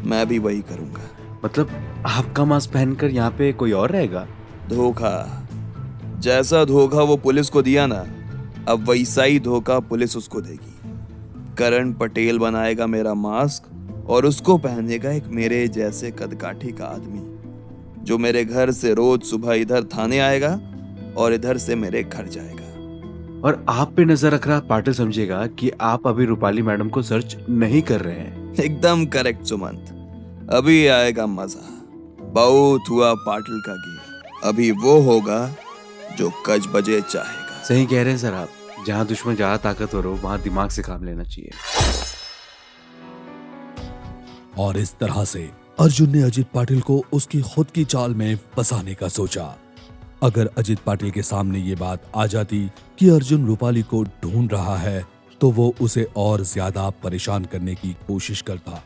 मैं भी वही करूंगा। मतलब आपका मास्क पहनकर यहाँ पे कोई और रहेगा? धोखा, जैसा धोखा वो पुलिस को दिया ना, अब वैसा ही धोखा पुलिस उसको देगी। करण पटेल बनाएगा मेरा मास्क और उसको पहनेगा एक मेरे जैसे कदकाठी का आदमी, जो मेरे घर से रोज सुबह इधर थाने आएगा और इधर से मेरे घर जाएगा। और आप पे नजर रख रहा पाटिल समझेगा कि आप अभी रूपाली मैडम को सर्च नहीं कर रहे हैं। एकदम करेक्ट सुमंत। अभी आएगा मजा। बहुत हुआ पाटिल का गेम, अभी वो होगा जो कज बजे चाहेगा। सही कह रहे हैं सर आप, जहाँ दुश्मन ज्यादा ताकतवर हो वहाँ दिमाग से काम लेना चाहिए। और इस तरह से अर्जुन ने अजीत पाटिल को उसकी खुद की चाल में फंसाने का सोचा। अगर अजीत पाटिल के सामने ये बात आ जाती कि अर्जुन रूपाली को ढूंढ रहा है, तो वो उसे और ज्यादा परेशान करने की कोशिश करता।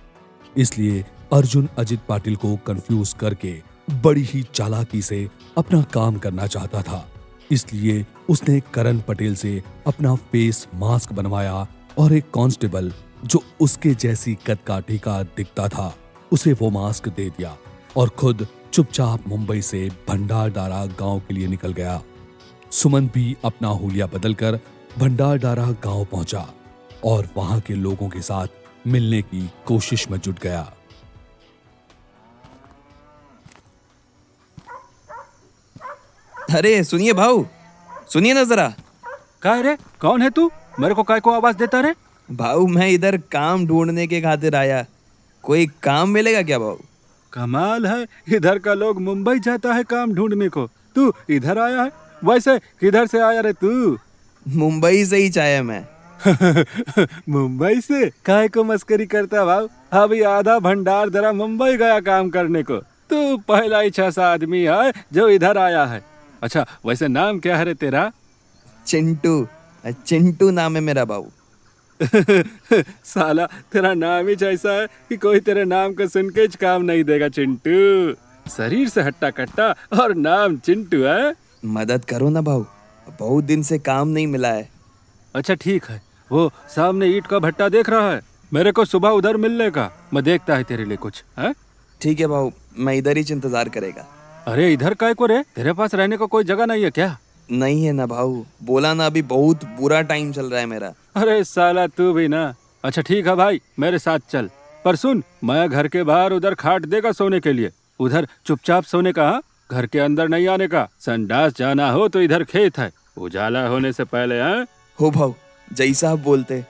इसलिए अर्जुन अजीत पाटिल को कंफ्यूज करके बड़ी ही चालाकी से अपना काम करना चाहता था। इसलिए उसने करण पटेल से अपना फेस मास्क बनवाया और एक कांस्टेबल जो उसके जैसी कदकाठी का दिखता था, उसे वो मास्क दे दिया और खुद चुपचाप मुंबई से भंडारदारा गांव के लिए निकल गया। सुमंत भी अपना हुलिया बदलकर भंडारदारा गांव पहुंचा और वहां के लोगों के साथ मिलने की कोशिश में जुट गया। अरे सुनिए भाऊ, सुनिए ना जरा। क्या रे, कौन है तू? मेरे को काय को आवाज देता रे? भाऊ मैं इधर काम ढूंढने के खातिर आया, कोई काम मिलेगा क्या भाऊ? कमाल है, इधर का लोग मुंबई जाता है काम ढूंढने को, तू इधर आया है? वैसे किधर से आया रे तू? मुंबई से ही चाहे मैं। मुंबई से काहे को मस्करी करता भाव? अभी आधा भंडार दरा मुंबई गया काम करने को। तू पहला ही ऐसा आदमी है जो इधर आया है। अच्छा वैसे नाम क्या है रे तेरा? चिंटू। चिंटू नाम है मेरा बाबू। साला तेरा नाम ही ऐसा है कि कोई तेरे नाम को सुन के काम नहीं देगा। चिंटू शरीर से हट्टा कट्टा और नाम चिंटू है। मदद करो ना भाऊ, बहुत दिन से काम नहीं मिला है। अच्छा ठीक है, वो सामने ईंट का भट्टा देख रहा है, मेरे को सुबह उधर मिलने का, मैं देखता है तेरे लिए कुछ है। ठीक है भाऊ, मैं इधर ही इंतजार करेगा। अरे इधर काय को रे? तेरे पास रहने को कोई जगह नहीं है क्या? नहीं है ना भाऊ, बोला ना अभी बहुत बुरा टाइम चल रहा है मेरा। अरे साला तू भी ना। अच्छा ठीक है भाई, मेरे साथ चल। पर सुन, मैं घर के बाहर उधर खाट देगा सोने के लिए, उधर चुपचाप सोने का। हाँ? घर के अंदर नहीं आने का। संडास जाना हो तो इधर खेत है, उजाला होने से पहले। हाँ हो भाऊ, जैसा आप बोलते।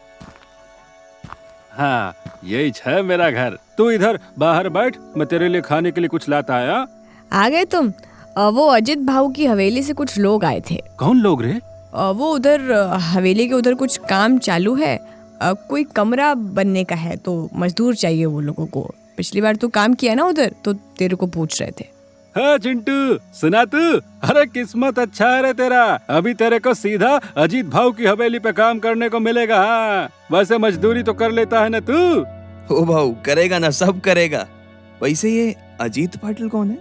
हाँ यही है मेरा घर। तू इधर बाहर बैठ, मैं तेरे लिए खाने के लिए कुछ लाता आया। आ गए तुम? वो अजित भाऊ की हवेली से कुछ लोग आए थे। कौन लोग रे? वो उधर हवेली के उधर कुछ काम चालू है। कोई कमरा बनने का है तो मजदूर चाहिए वो लोगों को। पिछली बार तू काम किया ना उधर, तो तेरे को पूछ रहे थे। हाँ चिंटू सुना तू? अरे किस्मत अच्छा है रे तेरा, अभी तेरे को सीधा अजीत भाऊ की हवेली पे काम करने को मिलेगा। हाँ वैसे मजदूरी तो कर लेता है ना तू? ओ भाऊ करेगा ना, सब करेगा। वैसे ये अजीत पाटिल कौन है?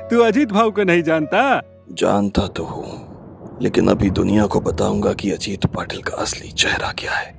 तू अजीत भाऊ को नहीं जानता? जानता तो हूँ, लेकिन अभी दुनिया को बताऊंगा कि अजीत पाटिल का असली चेहरा क्या है।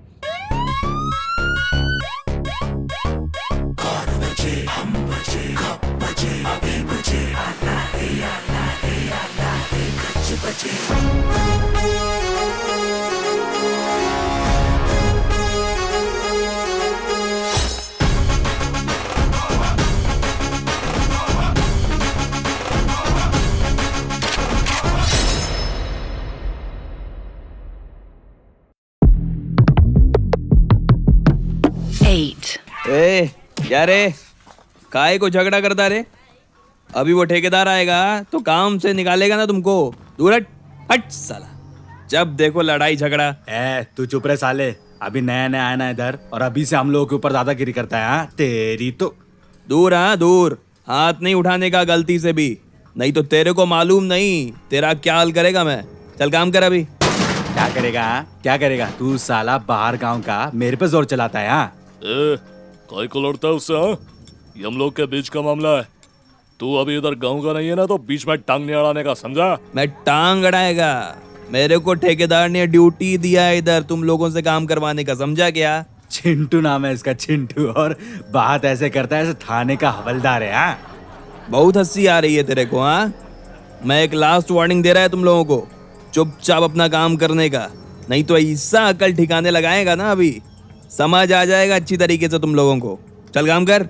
ए क्या रे, काहे को झगड़ा करता रे? अभी वो ठेकेदार आएगा तो काम से निकालेगा ना तुमको। दूर हट, हट साला, जब देखो लड़ाई झगड़ा। तू चुप रहे साले, अभी नया नया आया ना इधर और अभी से हम लोगों के ऊपर दादागिरी करता है। हाँ तेरी तो। दूर, हाँ दूर, हाथ नहीं उठाने का गलती से भी, नहीं तो तेरे को मालूम नहीं तेरा क्या हाल करेगा मैं। चल काम कर अभी। क्या करेगा? क्या करेगा तू साला? बाहर गांव का मेरे पे जोर चलाता है। हाँ काय को लड़ता है उससे? हाँ ये हम लोग के बीच का मामला है। तू अभी इधर गांव का नहीं है ना, तो बीच में टांग नहीं अड़ाने का, समझा? मैं टांग अड़ाएगा? मेरे को ठेकेदार ने ड्यूटी दिया है इधर तुम लोगों से काम करवाने का, समझा क्या? चिंटू नाम है इसका, चिंटू, और बात ऐसे करता है ऐसे थाने का हवलदार है। हाँ बहुत हंसी आ रही है तेरे को? हाँ मैं एक लास्ट वार्निंग दे रहा है तुम लोगों को, चुपचाप अपना काम करने का, नहीं तो ऐसा अकल ठिकाने लगाएगा ना अभी समझ आ जाएगा अच्छी तरीके से तुम लोगों को। चल काम कर।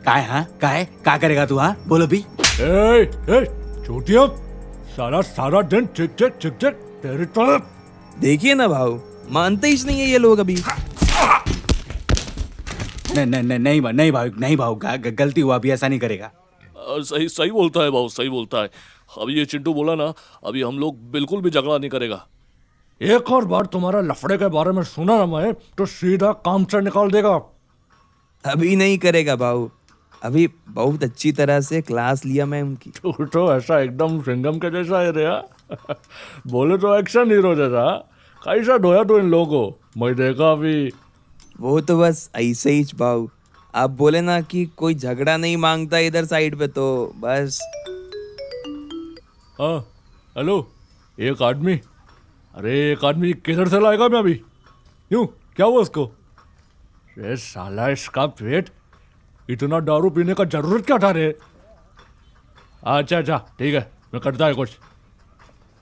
काय? हाँ काय क्या करेगा तू? हाँ बोलो भी। छोटिया सारा सारा दिन चिक चिक चिक चिक तेरी तरफ। देखिए ना भाऊ, मानते ही नहीं है ये लोग अभी। नहीं भाऊ, गलती हुआ, अभी ऐसा नहीं करेगा। सही सही बोलता है भाऊ, सही बोलता है। अभी ये चिंटू बोला ना, अभी हम लोग बिल्कुल भी झगड़ा नहीं करेगा। एक और बार तुम्हारा लफड़े के बारे में सुना ना मैं, तो सीधा काम से निकाल देगा। अभी नहीं करेगा भाऊ, अभी बहुत अच्छी तरह से क्लास लिया मैं उनकी। तू तो ऐसा एकदम सिंघम के जैसा है रे। बोले तो एक्शन हीरो जैसा। कैसा ढोया तू इन लोगों को, मैं देखा अभी। वो तो बस ऐसे ही भाऊ, आप बोले ना कि कोई झगड़ा नहीं मांगता इधर साइड पे, तो बस। हाँ हेलो, एक आदमी, अरे एक आदमी किधर से लाएगा मैं अभी? क्यों, क्या हुआ उसको? अरे साला इसका पेट, इतना दारू पीने का जरूरत क्या था रे? अच्छा अच्छा ठीक है, मैं करता है कुछ।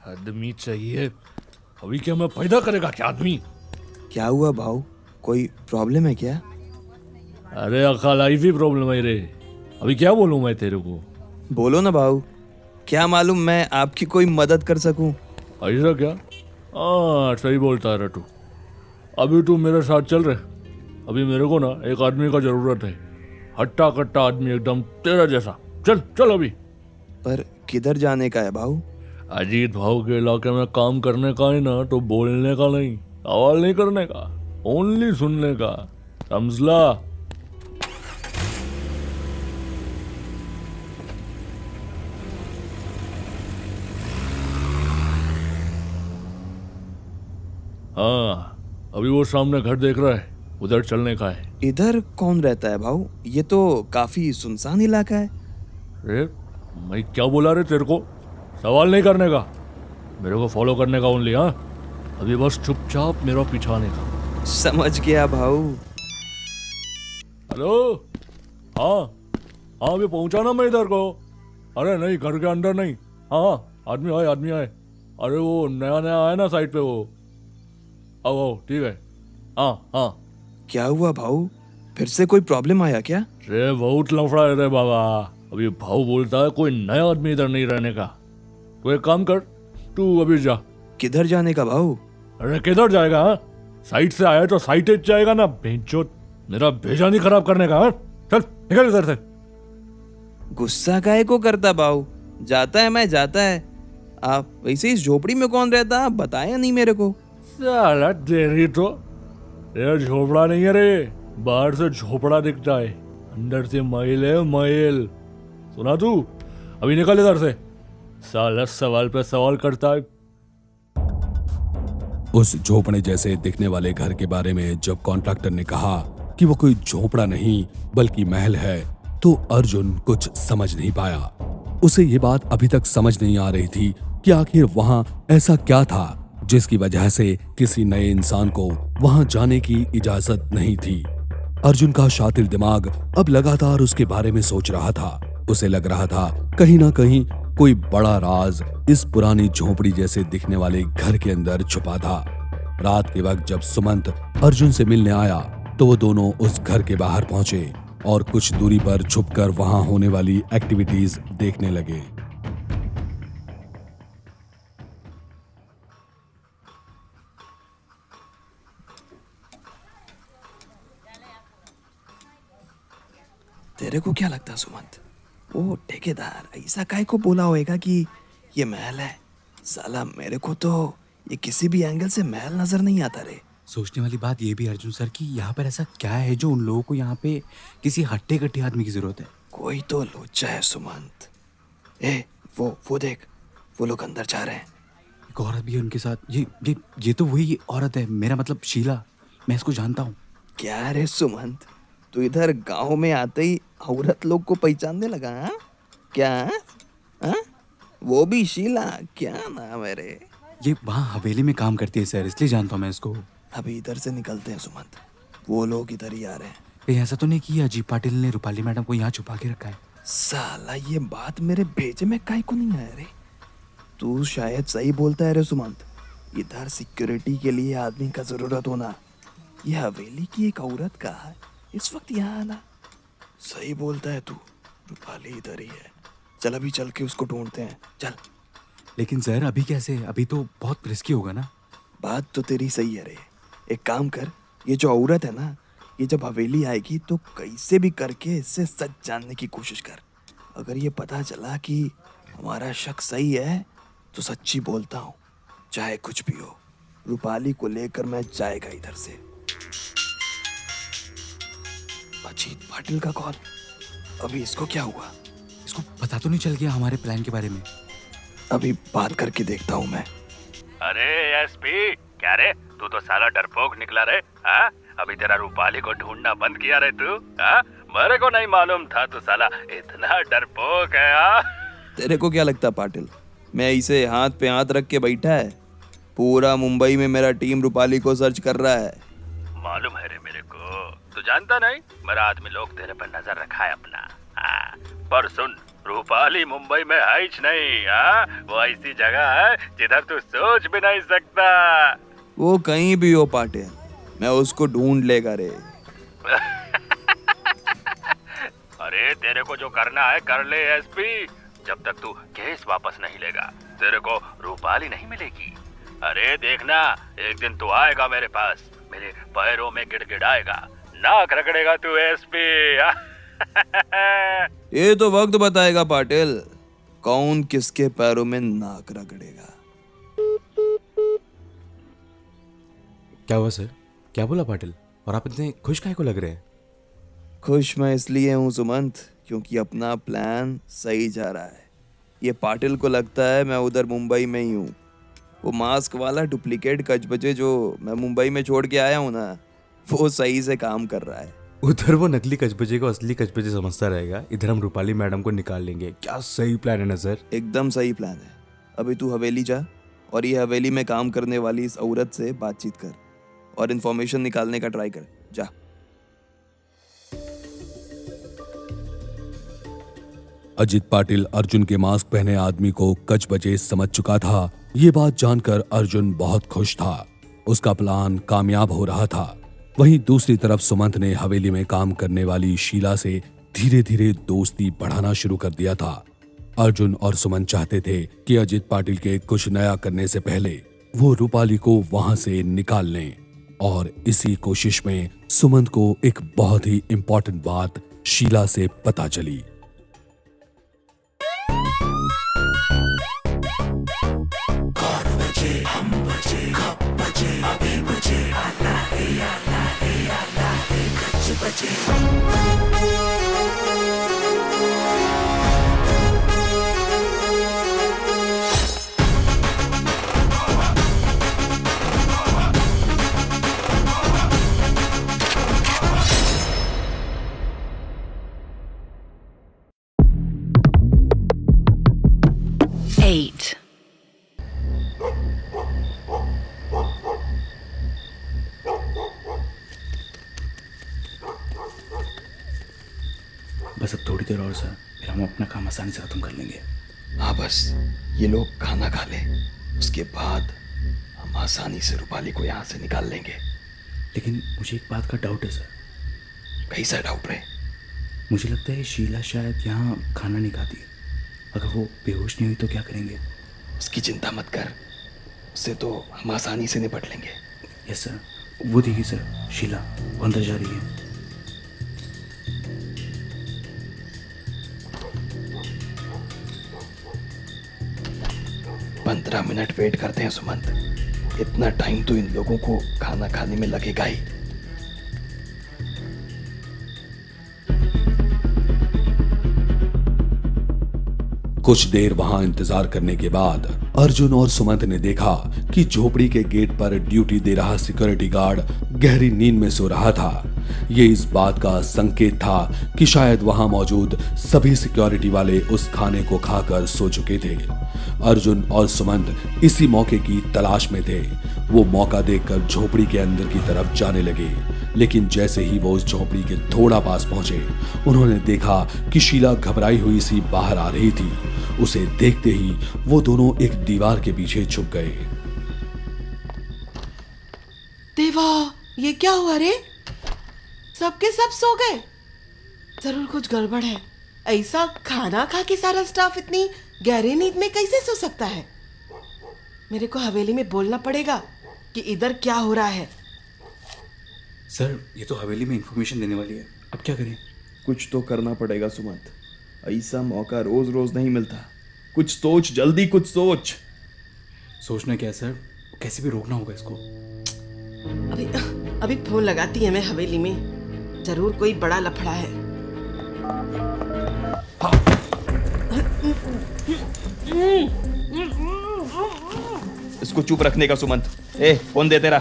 आदमी चाहिए अभी, क्या मैं पैदा करेगा क्या आदमी? क्या हुआ भाऊ, कोई प्रॉब्लम है क्या? अरे अकाल ही प्रॉब्लम है रे, अभी क्या बोलूं मैं तेरे को? बोलो ना भाऊ, क्या मालूम मैं आपकी कोई मदद कर सकूं। ऐसा क्या? हाँ सही बोलता है तू। अभी तू मेरे साथ चल रहे, अभी मेरे को ना एक आदमी का जरूरत है, हट्टा कट्टा आदमी एकदम तेरा जैसा। चल चल अभी। पर किधर जाने का है भाऊ? अजीत भाव के इलाके में काम करने का है ना, तो बोलने का नहीं, सवाल नहीं करने का, ओनली सुनने का, समझला? हाँ, अभी वो सामने घर देख रहा है, उधर चलने का है। इधर कौन रहता है भाऊ? ये तो काफी सुनसान इलाका है। रे, मैं क्या बोला रे तेरे को? सवाल नहीं करने का, मेरे को फॉलो करने का ओनली। हाँ, अभी बस चुपचाप मेरा पीछा आने का। समझ गया भाऊ। हेलो, हाँ हाँ, अभी पहुंचा ना मैं इधर को। अरे नहीं, घर के अंदर नहीं। हाँ, आदमी आए, आदमी आए। अरे वो नया नया आया ना साइड पे, वो आओ, ठीक है। हाँ हाँ। क्या हुआ भाऊ? फिर से कोई प्रॉब्लम आया क्या? रे बहुत लफड़ा है रे बाबा। अभी भाऊ बोलता है कोई नया आदमी इधर नहीं रहने का। तो एक काम कर, तू अभी जा। किधर जाने का भाऊ? अरे किधर जाएगा? हाँ, साइड से आया तो साइड जाएगा ना। बेंचोद, मेरा भेजा नहीं खराब करने का। हाँ, चल निकल इधर से। गुस्सा काहे को करता भाऊ? जाता है मैं, जाता है। आप वैसे इस झोपड़ी में कौन रहता? आप बताया नहीं मेरे को। साला तेरी तो, ये झोपड़ा नहीं है रे, बाहर से झोपड़ा दिखता है, अंदर से महल है, महल। सुना तू? अभी निकल इधर से। साला सवाल पे सवाल करता है। उस झोपड़े जैसे दिखने वाले घर के बारे में जब कॉन्ट्रैक्टर ने कहा कि वो कोई झोपड़ा नहीं बल्कि महल है, तो अर्जुन कुछ समझ नहीं पाया। उसे ये बात अभी तक समझ नहीं आ रही थी कि आखिर वहां ऐसा क्या था जिसकी वजह से किसी नए इंसान को वहां जाने की इजाजत नहीं थी। अर्जुन का शातिर दिमाग अब लगातार उसके बारे में सोच रहा था। उसे लग रहा था कहीं ना कहीं कोई बड़ा राज इस पुरानी झोपड़ी जैसे दिखने वाले घर के अंदर छुपा था। रात के वक्त जब सुमंत अर्जुन से मिलने आया तो वो दोनों उस घर के बाहर पहुंचे और कुछ दूरी पर छुपकर वहां होने वाली एक्टिविटीज देखने लगे। तेरे को क्या लगता सुमंत? वो ठेकेदार ऐसा काहे को बोला होएगा कि ये महल है? साला मेरे को तो ये किसी भी एंगल से महल नजर नहीं आता रे। सोचने वाली बात ये भी अर्जुन सर कि यहाँ पर ऐसा क्या है जो उन लोगों को यहाँ पे किसी हट्टे कट्टे आदमी की जरूरत है। कोई तो लोचा है सुमंत। वो देख, वो लोग अंदर जा रहे हैं। एक औरत भी है उनके साथ। ये तो वही औरत है, मेरा मतलब शीला। मैं इसको जानता हूँ। क्या रे सुमंत, तू इधर गांव में आते ही औरत लोग को पहचानने लगा? हा? क्या हा? वो भी शीला? क्या नाम है रे? ये वहाँ हवेली में काम करती है सर, इसलिए जानता हूँ मैं इसको। अभी इधर से निकलते हैं सुमंत, वो लोग इधर ही आ रहे हैं। कहीं ऐसा तो नहीं कि अजीत पाटिल ने रूपाली मैडम को यहाँ छुपा के रखा है? साला ये बात मेरे भेजे में काहे को नहीं आया रे? तू शायद सही बोलता है रे सुमंत। इधर सिक्योरिटी के लिए आदमी का जरूरत होना, ये हवेली की एक औरत का है इस वक्त यहाँ आना। सही बोलता है तू, रूपाली इधर ही है। चल अभी चल के उसको ढूंढते हैं, चल। लेकिन सर अभी कैसे? अभी तो बहुत रिस्की होगा ना। बात तो तेरी सही है रे। एक काम कर, ये जो औरत है ना, ये जब हवेली आएगी तो कैसे भी करके इससे सच जानने की कोशिश कर। अगर ये पता चला कि हमारा शक सही है तो सच्ची बोलता हूँ, चाहे कुछ भी हो। रूपाली को लेकर मैं जाएगा इधर से। अजीत पाटिल का कॉल। अभी इसको क्या हुआ? इसको पता तो नहीं चल गया हमारे प्लान के बारे में? अभी बात करके देखता हूँ मैं। अरे एसपी, क्या रे तू तो साला डरपोक निकला रे। हाँ, अभी तेरा रूपाली को ढूंढना बंद किया रे तू। हाँ, मेरे को नहीं मालूम था तू साला इतना डरपोक है। हाँ, तेरे को क्या लगता पाटिल, मैं इसे हाथ पे हाथ रख के बैठा है? पूरा मुंबई में मेरा टीम रूपाली को सर्च कर रहा है। मालूम है रे मेरे को। तू जानता नहीं, मेरा आदमी लोग तेरे पर नजर रखा है अपना। हाँ, पर सुन, रूपाली मुंबई में है ही नहीं। हाँ, वो ऐसी जगह है जिधर तू सोच भी नहीं सकता। वो कहीं भी हो पाटिल, मैं उसको ढूंढ लेगा रे। अरे तेरे को जो करना है कर ले एसपी। जब तक तू केस वापस नहीं लेगा तेरे को रूपाली नहीं मिलेगी। अरे देखना, एक दिन तू आएगा मेरे पास, मेरे पैरों में गिड़गिड़ाएगा, नाक रगड़ेगा तू एसपी। ये तो वक्त बताएगा पाटिल। कौन किसके पैरों में नाक रगड़ेगा। क्या हुआ सर? क्या बोला पाटिल? और आप इतने खुश काहे को लग रहे हैं? खुश मैं इसलिए हूँ सुमंत, क्योंकि अपना प्लान सही जा रहा है। ये पाटिल को लगता है मैं उधर मुंबई में ही हूँ। वो मास्क वाला डुप्लीकेट कचबजे जो मैं मुंबई में छोड़ के आया हूँ ना, वो सही से काम कर रहा है। उधर वो नकली कचबजे को असली कचबजे समझता रहेगा, इधर हम रूपाली मैडम को निकाल लेंगे। क्या सही प्लान है ना सर? एकदम सही प्लान है। अभी तू हवेली जा और ये हवेली में काम करने वाली इस औरत से बातचीत कर और इन्फॉर्मेशन निकालने का ट्राई कर। जा। अजित पाटिल अर्जुन के मास्क पहने आदमी को कचबजे समझ चुका था। ये बात जानकर अर्जुन बहुत खुश था। उसका प्लान कामयाब हो रहा था। वहीं दूसरी तरफ सुमंत ने हवेली में काम करने वाली शीला से धीरे धीरे दोस्ती बढ़ाना शुरू कर दिया था। अर्जुन और सुमंत चाहते थे कि अजित पाटिल के कुछ नया करने से पहले वो रूपाली को वहां से निकाल लें। और इसी कोशिश में सुमंत को एक बहुत ही इंपॉर्टेंट बात शीला से पता चली। बस अब थोड़ी देर और सर, फिर हम अपना काम आसानी से खत्म कर लेंगे। हाँ बस ये लोग खाना खा ले, उसके बाद हम आसानी से रूपाली को यहाँ से निकाल लेंगे। लेकिन मुझे एक बात का डाउट है सर। कैसा डाउट है? मुझे लगता है शीला शायद यहाँ खाना नहीं खाती। अगर वो बेहोश नहीं हुई तो क्या करेंगे? उसकी चिंता मत कर, उससे तो हम आसानी से निपट लेंगे। Yes sir. वो देखिए सर, शीला वो अंदर जा रही है। पंद्रह मिनट वेट करते हैं सुमंत। इतना टाइम तो इन लोगों को खाना खाने में लगेगा ही। कुछ देर वहां इंतजार करने के बाद अर्जुन और सुमंत ने देखा कि झोपड़ी के गेट पर ड्यूटी दे रहा सिक्योरिटी गार्ड गहरी नींद में सो रहा था। ये इस बात का संकेत था कि शायद वहां मौजूद सभी सिक्योरिटी वाले उस खाने को खाकर सो चुके थे। अर्जुन और सुमंत इसी मौके की तलाश में थे। वो मौका देखकर झोपड़ी के अंदर की तरफ जाने लगे, लेकिन जैसे ही वो उस झोपड़ी के थोड़ा पास पहुंचे, उन्होंने देखा कि शीला घबराई हुई सी बाहर आ रही थी। उसे देखते ही वो दोनों एक दीवार के पीछे छुप गए। देवा, ये क्या हुआ रे? सबके सब सो गए। जरूर कुछ गड़बड़ है। ऐसा खाना खा के सारा स्टाफ इतनी गहरी नींद में कैसे सो सकता है? मेरे को हवेली में बोलना पड़ेगा कि इधर क्या हो रहा है। सर, ये तो हवेली में इंफॉर्मेशन देने वाली है। अब क्या करें? कुछ तो करना पड़ेगा सुमंत। ऐसा मौका रोज रोज नहीं मिलता। कुछ सोच, जल्दी कुछ सोच। सोचना क्या है सर? कैसे भी रोकना होगा इसको। अभी फोन लगाती है मैं हवेली में। जरूर कोई बड़ा लफड़ा है। इसको चुप रखने का सुमंत। फोन दे तेरा।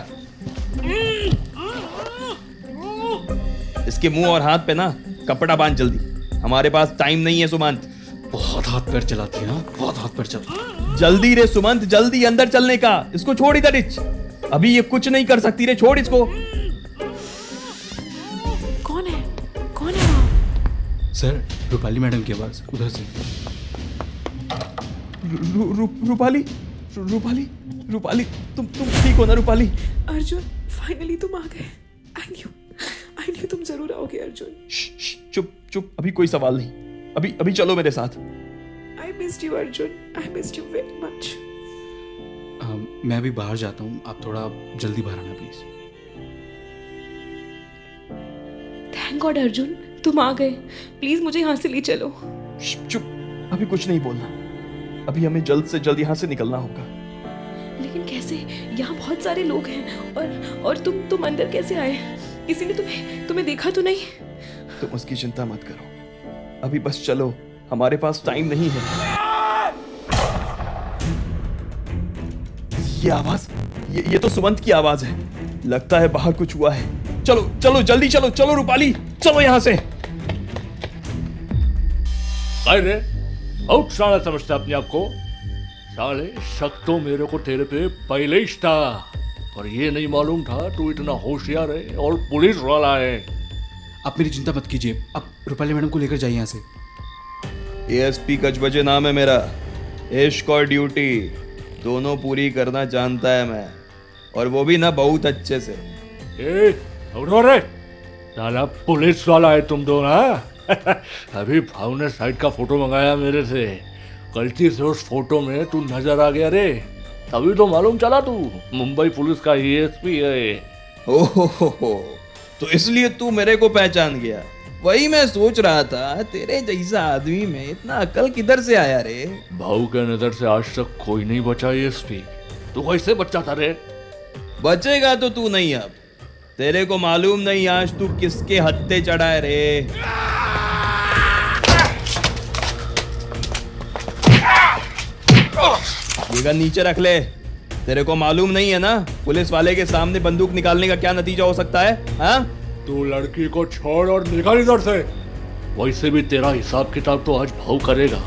इसके मुंह और हाथ पे ना कपड़ा बांध जल्दी। हमारे पास टाइम नहीं है सुमंत। बहुत हाथ पैर चलाती है, बहुत हाथ पैर चलाती। जल्दी रे सुमंत, जल्दी अंदर चलने का। इसको छोड़ इधर इच। अभी ये कुछ नहीं कर सकती रे, छोड़ इसको। कौन है? कौन है वहाँ? सर, रूपाली मैडम की आवाज उधर से। रूपाली, रूपाली, रूपाली, तुम ठीक हो ना रूपाली? अर्जुन, फाइनली तुम आ गए। आई न्यू तुम जरूर आओगे अर्जुन। चुप चुप, अभी कोई सवाल नहीं। अभी चलो मेरे साथ। I missed you Arjun, I missed you very much। मैं अभी बाहर जाता हूँ, आप थोड़ा जल्दी बाहर आना प्लीज। थैंक गॉड अर्जुन, तुम आ गए। प्लीज मुझे यहाँ से ले चलो। चुप, अभी कुछ नहीं बोलना। अभी हमें जल्द से जल्द यहाँ से निकलना होगा। लेकिन कैसे? यहाँ बहुत सारे लोग हैं और तुम अंदर कैसे आए? किसी ने तुम्हें देखा तो नहीं? तुम उसकी चिंता मत करो, अभी बस चलो, हमारे पास टाइम नहीं है। ये आवाज, ये तो सुमंत की आवाज है। लगता है बाहर कुछ हुआ है। चलो चलो जल्दी चलो, चलो रूपाली, चलो यहाँ से। अरे बहुत सारा समझता अपने आप को। साले शक तो मेरे को तेरे पे पहले ही था, पर ये नहीं मालूम था तू इतना होशियार है और पुलिस वाला है। आप मेरी चिंता मत कीजिए, आप रूपाली मैडम को लेकर जाइए यहाँ से। एएसपी कचबजे नाम है मेरा। इश्क और ड्यूटी दोनों पूरी करना जानता है मैं, और वो भी ना बहुत अच्छे से। रे साला पुलिस वाला है तुम दो ना। अभी भाव ने साइड का फोटो मंगाया मेरे से, गलती से उस फोटो में तू नजर आ गया रे, तभी तो मालूम चला तू मुंबई पुलिस का एएसपी है। ओहो, तो इसलिए तू मेरे को पहचान गया। वही मैं सोच रहा था, तेरे जैसा आदमी में इतना अकल किधर से आया रे? भाव के नजर से आज तक कोई नहीं बचा एएसपी, तू कैसे बचा था रे? बचेगा तो तू नहीं। अब तेरे को मालूम नहीं आज तू किसके हत्थे चढ़ा है रे। ये गन नीचे रख ले। तेरे को मालूम नहीं है ना पुलिस वाले के सामने बंदूक निकालने का क्या नतीजा हो सकता है? हाँ, तू लड़की को छोड़ और निकल इधर से। वैसे भी तेरा हिसाब किताब तो आज भाव करेगा।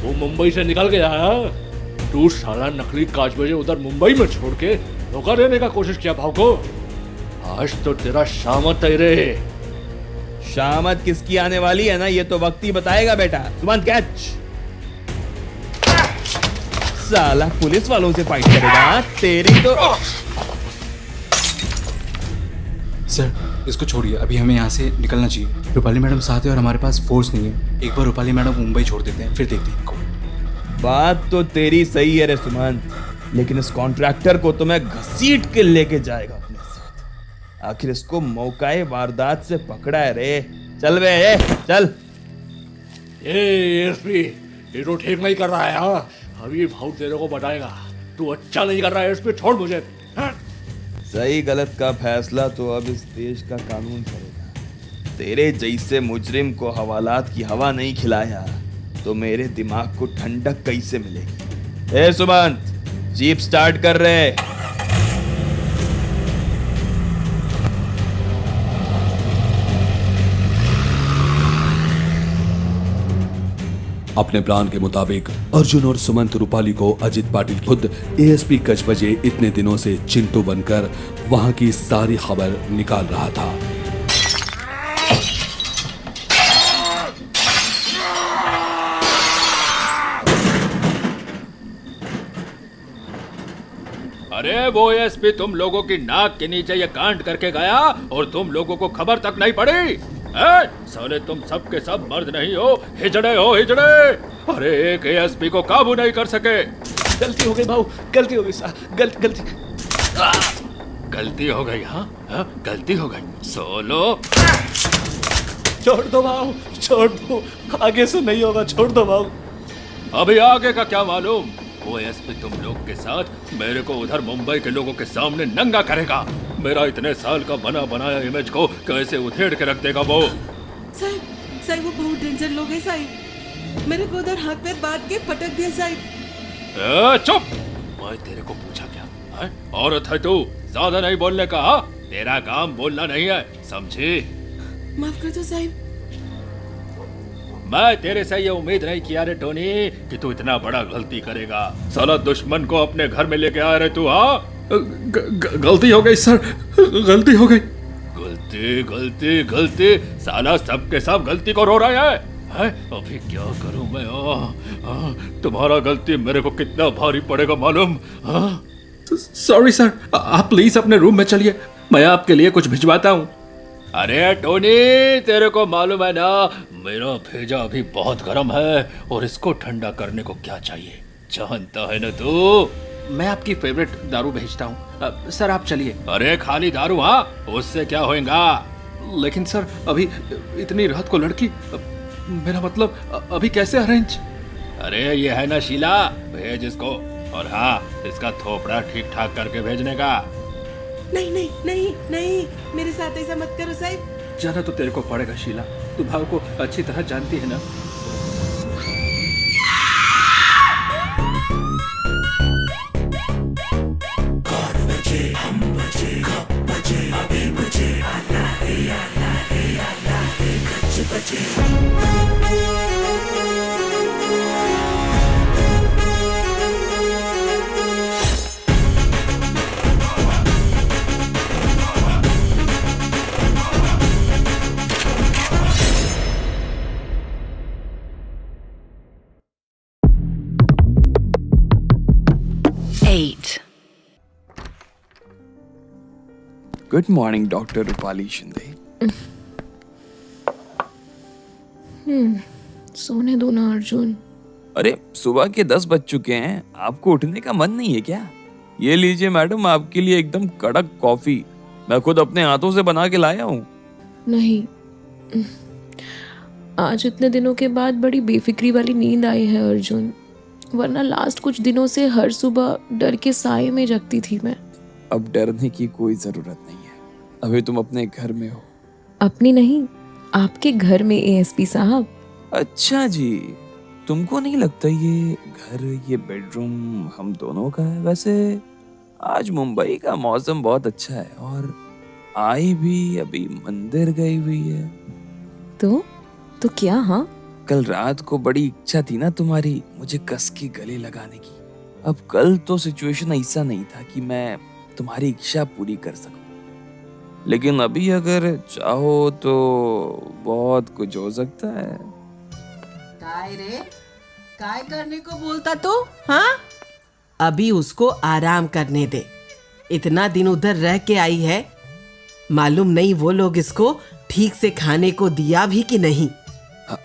वो मुंबई से निकल गया है, तू साला नकली काजबजे उधर मुंबई में छोड़ के धोखा देने का कोशिश किया भाव को। आज तो तेरा शामत है रे। शामत किसकी आने वाली है ना, ये तो वक्त ही बताएगा बेटा। सुमंत कैच। साला पुलिस वालों से फाइट करेगा तेरी तो। सर इसको छोड़िए, अभी हमें यहाँ से निकलना चाहिए। रूपाली मैडम साथ है और हमारे पास फोर्स नहीं है। एक बार रूपाली मैडम मुंबई छोड़ देते हैं, फिर देखते हैं इनको। बात तो तेरी सही है रे सुमंत, लेकिन इस कॉन्ट्रैक्टर को तो मैं घसीट के लेके जाएगा अपने साथ। आखिर इसको मौकाए वारदात से पकड़ा है रे। चल बे, चल। एएसपी ये तो ठीक नहीं कर रहा है। हाँ, अभी भाव तेरे को बताएगा। तू अच्छा नहीं कर रहा है एएसपी, छोड़ मुझे। हाँ? सही गलत का फैसला तो अब इस देश का कानून करेगा। तेरे जैसे मुजरिम को हवालात की हवा नहीं खिलाया तो मेरे दिमाग को ठंडक कैसे मिलेगी? ए सुमंत, जीप स्टार्ट कर रहे। अपने प्लान के मुताबिक अर्जुन और सुमंत रूपाली को अजित पाटिल खुद एएसपी कचबजे इतने दिनों से चिंटू बनकर वहां की सारी खबर निकाल रहा था। अरे वो एएसपी तुम लोगों की नाक के नीचे ये कांड करके गया और तुम लोगों को खबर तक नहीं पड़ी। साले तुम सब के सब मर्द नहीं हो, हिजड़े हो हिजड़े। अरे एक एएसपी को काबू नहीं कर सके। गलती हो गई भाऊ, गलती हो गई साहब, गलती हो गई। हाँ, गलती हो गई। सोलो छोड़ दो भाऊ, छोड़ दो, आगे से नहीं होगा, छोड़ दो भाऊ। अभी आगे का क्या मालूम। वो एएसपी तुम लोग के साथ मेरे को उधर मुंबई के लोगों के सामने नंगा करेगा। मेरा इतने साल का बना बनाया इमेज को कैसे उधेड़ के रख देगा वो। साहिब वो बहुत डेंजर लोग हैं साहिब। मेरे को उधर हाथ पैर बांध के पटक दिया साहिब। चुप। मैं तेरे को पूछा क्या? औरत है तू, ज्यादा नहीं बोलने का। तेरा काम बोलना नहीं है, समझी? माफ कर दो साहिब। मैं तेरे से ये उम्मीद नहीं किया रे टोनी कि तू इतना बड़ा गलती करेगा। साला दुश्मन को अपने घर में लेके आ रहे तू। हाँ, गलती हो गई सर, गलती हो गई। गलती गलती गलती, साला सब के सब गलती को रो रहा है। अभी क्या करूं मैं? तुम्हारा गलती मेरे को कितना भारी पड़ेगा मालूम? सॉरी सर, आप प्लीज अपने रूम में चलिए, मैं आपके लिए कुछ भिजवाता हूँ। अरे टोनी, तेरे को मालूम है ना मेरा भेजा अभी बहुत गर्म है और इसको ठंडा करने को क्या चाहिए, जानता है ना तू? मैं आपकी फेवरेट दारू भेजता हूँ। सर आप चलिए। अरे खाली दारू? हाँ, उससे क्या होएगा? लेकिन सर अभी इतनी रात को लड़की, मेरा मतलब अभी कैसे अरेंज? अरे ये है ना शीला, भेज इसको। और हाँ, इसका थोपड़ा ठीक ठाक करके भेजने का। नहीं नहीं नहीं नहीं, मेरे साथ ऐसा मत करो साहब। जाना तो तेरे को पड़ेगा शीला, तू भाव को अच्छी तरह जानती है ना। Good morning doctor Rupali Shinde. सोने दो ना अर्जुन। अरे सुबह के 10 बज चुके हैं, आपको उठने का मन नहीं है क्या? ये लीजिए मैडम, आपके लिए एकदम कड़क कॉफी, मैं खुद अपने हाथों से बना के लाया हूँ। नहीं, आज इतने दिनों के बाद बड़ी बेफिक्री वाली नींद आई है अर्जुन, वरना लास्ट कुछ दिनों से हर सुबह डर के साए में जगती थी मैं। अब डरने की कोई जरूरत नहीं है, अभी तुम अपने घर में हो। अपनी नहीं, आपके घर में एएसपी साहब। अच्छा जी, तुमको नहीं लगता ये घर, ये बेडरूम हम दोनों का है? वैसे आज मुंबई का मौसम बहुत अच्छा है और आई भी अभी मंदिर गई हुई है। तो क्या? हाँ, कल रात को बड़ी इच्छा थी ना तुम्हारी मुझे कस के गले लगाने की। अब कल तो सिचुएशन ऐसा नहीं था कि मैं तुम्हारी इच्छा पूरी कर सकूं, लेकिन अभी अगर चाहो तो बहुत कुछ हो सकता है। काय रे, काय करने को बोलता तो? हाँ, अभी उसको आराम करने दे। इतना दिन उधर रह के आई है, मालूम नहीं वो लोग इसको ठीक से खाने को दिया भी कि नहीं।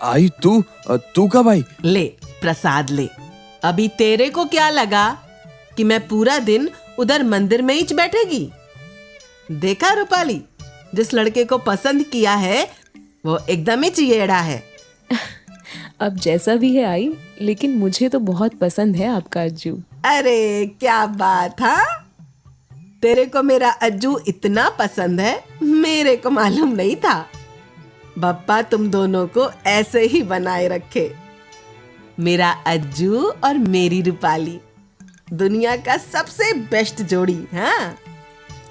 आई तू कब आई? ले प्रसाद ले। अभी तेरे को क्या लगा कि मैं पूरा दिन उधर मंदिर में ही बैठेगी? देखा रूपाली, जिस लड़के को पसंद किया है वो एकदम ही चिएड़ा है। अब जैसा भी है आई, लेकिन मुझे तो बहुत पसंद है आपका अज्जू। अरे क्या बात, हाँ? तेरे को मेरा अज्जू इतना पसंद है, मेरे को मालूम नहीं था। बप्पा तुम दोनों को ऐसे ही बनाए रखे। मेरा अज्जू और मेरी रूपाली, दुनिया का सबसे बेस्ट जोड़ी। हाँ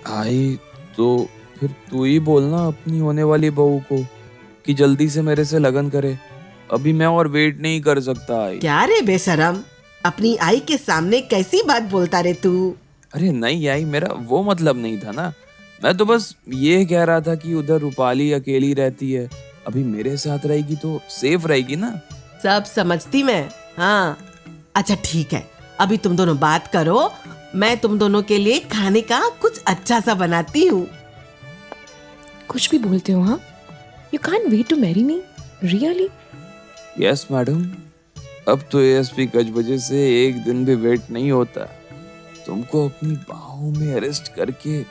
आई तो फिर तू ही बोलना अपनी होने वाली बहू को कि जल्दी से मेरे से लगन करे, अभी मैं और वेट नहीं कर सकता। आई क्या रे बेशरम, अपनी आई के सामने कैसी बात बोलता रे तू? अरे नहीं आई, मेरा वो मतलब नहीं था ना, मैं तो बस ये कह रहा था कि उधर रूपाली अकेली रहती है, अभी मेरे साथ रहेगी तो सेफ रहेगी ना। सब समझती मैं। हाँ अच्छा ठीक है, अभी तुम दोनों बात करो, मैं तुम दोनों के लिए खाने का कुछ अच्छा सा बनाती हूँ। कुछ भी बोलते हो? हाँ, you can't wait to marry me, really? Yes madam, अब तो एएसपी कच वजह से एक दिन भी वेट नहीं होता। तुमको अपनी बाहों में अरेस्ट करके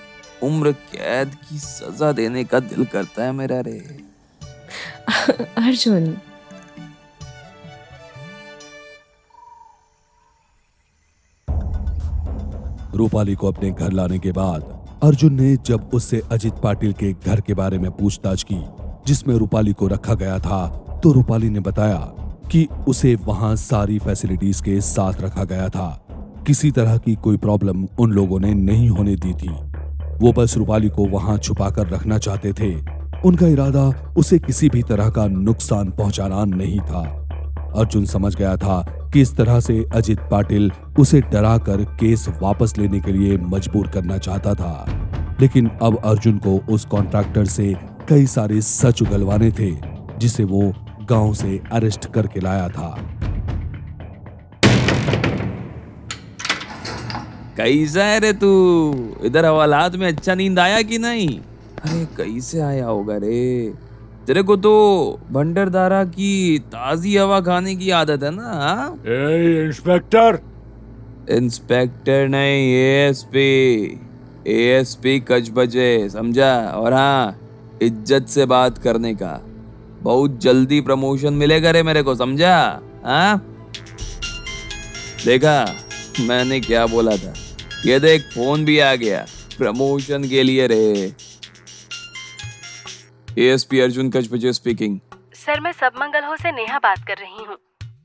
उम्र कैद की सजा देने का दिल करता है मेरा रे। अर्जुन, रूपाली को अपने घर लाने के बाद अर्जुन ने जब उससे अजित पाटिल के घर के बारे में पूछताछ की जिसमें रूपाली को रखा गया था, तो रूपाली ने बताया कि उसे वहां सारी फैसिलिटीज के साथ रखा गया था। किसी तरह की कोई प्रॉब्लम उन लोगों ने नहीं होने दी थी। वो बस रूपाली को वहां छुपाकर रखना चाहते थे। उनका इरादा उसे किसी भी तरह का नुकसान पहुंचाना नहीं था। अर्जुन समझ गया था कि इस तरह से अजित पाटिल उसे डराकर केस वापस लेने के लिए मजबूर करना चाहता था। लेकिन अब अर्जुन को उस कॉन्ट्रैक्टर से कई सारे सच उगलवाने थे जिसे वो गांव से अरेस्ट करके लाया था। कैसा है रे तू? इधर हवालात में अच्छा नींद आया कि नहीं? अरे कैसे आया होगा रे, तेरे को तो भंडारदारा की ताजी हवा खाने की आदत है ना। इंस्पेक्टर? इंस्पेक्टर नहीं, एएसपी कच बजे, समझा? और हाँ, इज्जत से बात करने का। बहुत जल्दी प्रमोशन मिलेगा रे मेरे को, समझा? हाँ देखा मैंने क्या बोला था? ये देख फोन भी आ गया प्रमोशन के लिए रे। ASP Arjun Kachpache speaking. Sir मैं सबमंगल हो से नेहा बात कर रही हूँ।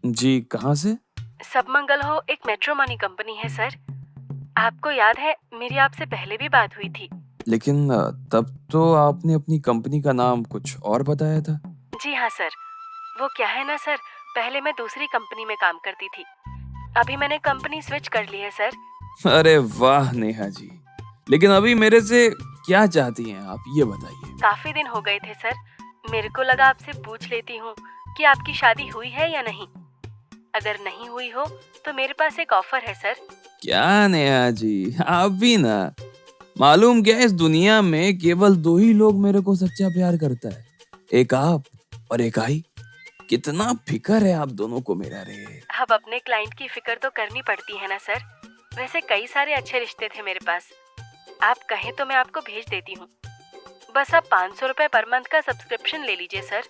जी कहाँ से? सबमंगल हो एक मेट्रो मनी कंपनी है सर। आपको याद है मेरी आपसे पहले भी बात हुई थी। लेकिन तब तो आपने अपनी कंपनी का नाम कुछ और बताया था। जी हाँ सर, वो क्या है ना सर, पहले मैं दूसरी कंपनी में काम करती थी, अभी मैंने कंपनी स्विच कर ली है सर। अरे वाह नेहा जी, लेकिन अभी मेरे से क्या चाहती हैं आप, ये बताइए। काफी दिन हो गए थे सर, मेरे को लगा आपसे पूछ लेती हूँ कि आपकी शादी हुई है या नहीं। अगर नहीं हुई हो तो मेरे पास एक ऑफर है सर। क्या नेहा जी, आप भी ना, मालूम क्या इस दुनिया में केवल 2 ही लोग मेरे को सच्चा प्यार करता है, एक आप और एक आई। कितना फिकर है आप दोनों को मेरा रे। अब अपने क्लाइंट की फिक्र तो करनी पड़ती है ना सर। वैसे कई सारे अच्छे रिश्ते थे मेरे पास, आप कहें तो मैं आपको भेज देती हूँ। बस आप 500 रुपए पर मंथ का सब्सक्रिप्शन ले लीजिए सर।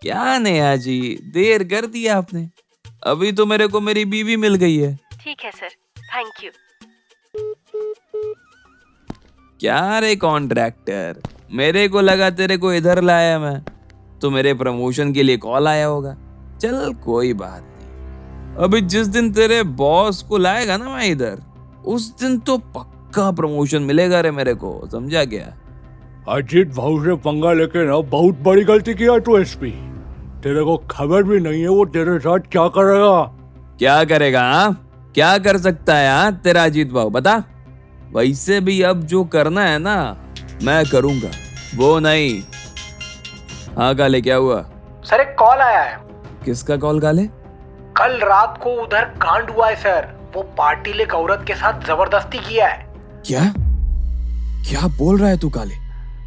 क्या नेहा जी, देर कर दिया आपने, अभी तो मेरे को मेरी बीवी मिल गई है। ठीक है सर, थैंक यू। क्या रे कॉन्ट्रैक्टर, मेरे को लगा तेरे को इधर लाया मैं, तो मेरे प्रमोशन के लिए कॉल आया होगा। चल कोई बात नहीं, अभी जिस दिन तेरे बॉस को लाएगा ना मैं इधर, उस दिन तो पक्का प्रमोशन मिलेगा रे मेरे को, समझा क्या? अजीत भाऊ से पंगा लेके ना बहुत बड़ी गलती किया तू एसपी। तेरे को खबर भी नहीं है वो तेरे साथ क्या करेगा। क्या करेगा हाँ? क्या कर सकता है हाँ तेरा अजीत भाऊ, बता। वैसे भी अब जो करना है ना मैं करूंगा, वो नहीं। हाँ काले, क्या हुआ? सर एक कॉल आया है। किसका कॉल काले? कल रात को उधर कांड हुआ है सर, वो पाटिल एक औरत के साथ जबरदस्ती किया है। क्या क्या बोल रहा है तू काले?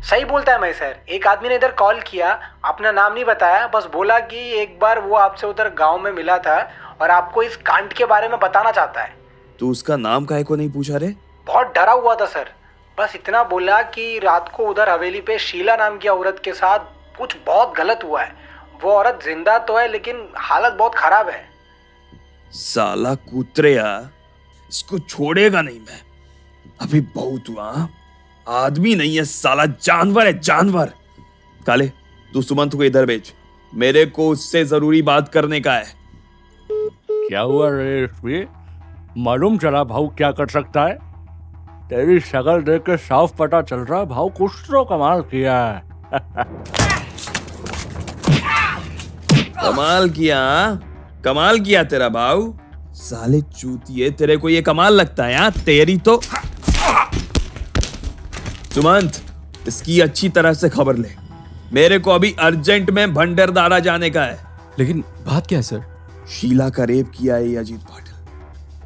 सही बोलता है मैं सर। एक आदमी ने इधर कॉल किया, अपना नाम नहीं बताया, बस बोला कि एक बार वो आपसे उधर गांव में मिला था और आपको इस कांड के बारे में बताना चाहता है। तू उसका नाम काहे को नहीं पूछा रे? बहुत डरा हुआ था सर, बस इतना बोला कि रात को उधर हवेली पे शीला नाम की औरत के साथ कुछ बहुत गलत हुआ है। वो औरत जिंदा तो है लेकिन हालत बहुत खराब है। साला कुतरेया, इसको छोड़ेगा नहीं मैं। अभी बहुत हुआ, आदमी नहीं है साला, जानवर है जानवर। काले तू सुमंत को इधर भेज, मेरे को उससे जरूरी बात करने का है। क्या हुआ रे एसपी, मालूम चला भाऊ क्या कर सकता है? तेरी शक्ल देख के साफ पता चल रहा भाऊ कुछ तो कमाल किया है। कमाल किया? कमाल किया तेरा भाऊ? साले चूतिए, तेरे को ये कमाल लगता है? तेरी तो। सुमंत, इसकी अच्छी तरह से खबर ले, मेरे को अभी अर्जेंट में भंडारदारा जाने का है। लेकिन बात क्या है सर? शीला का रेप किया है अजीत पाटिल,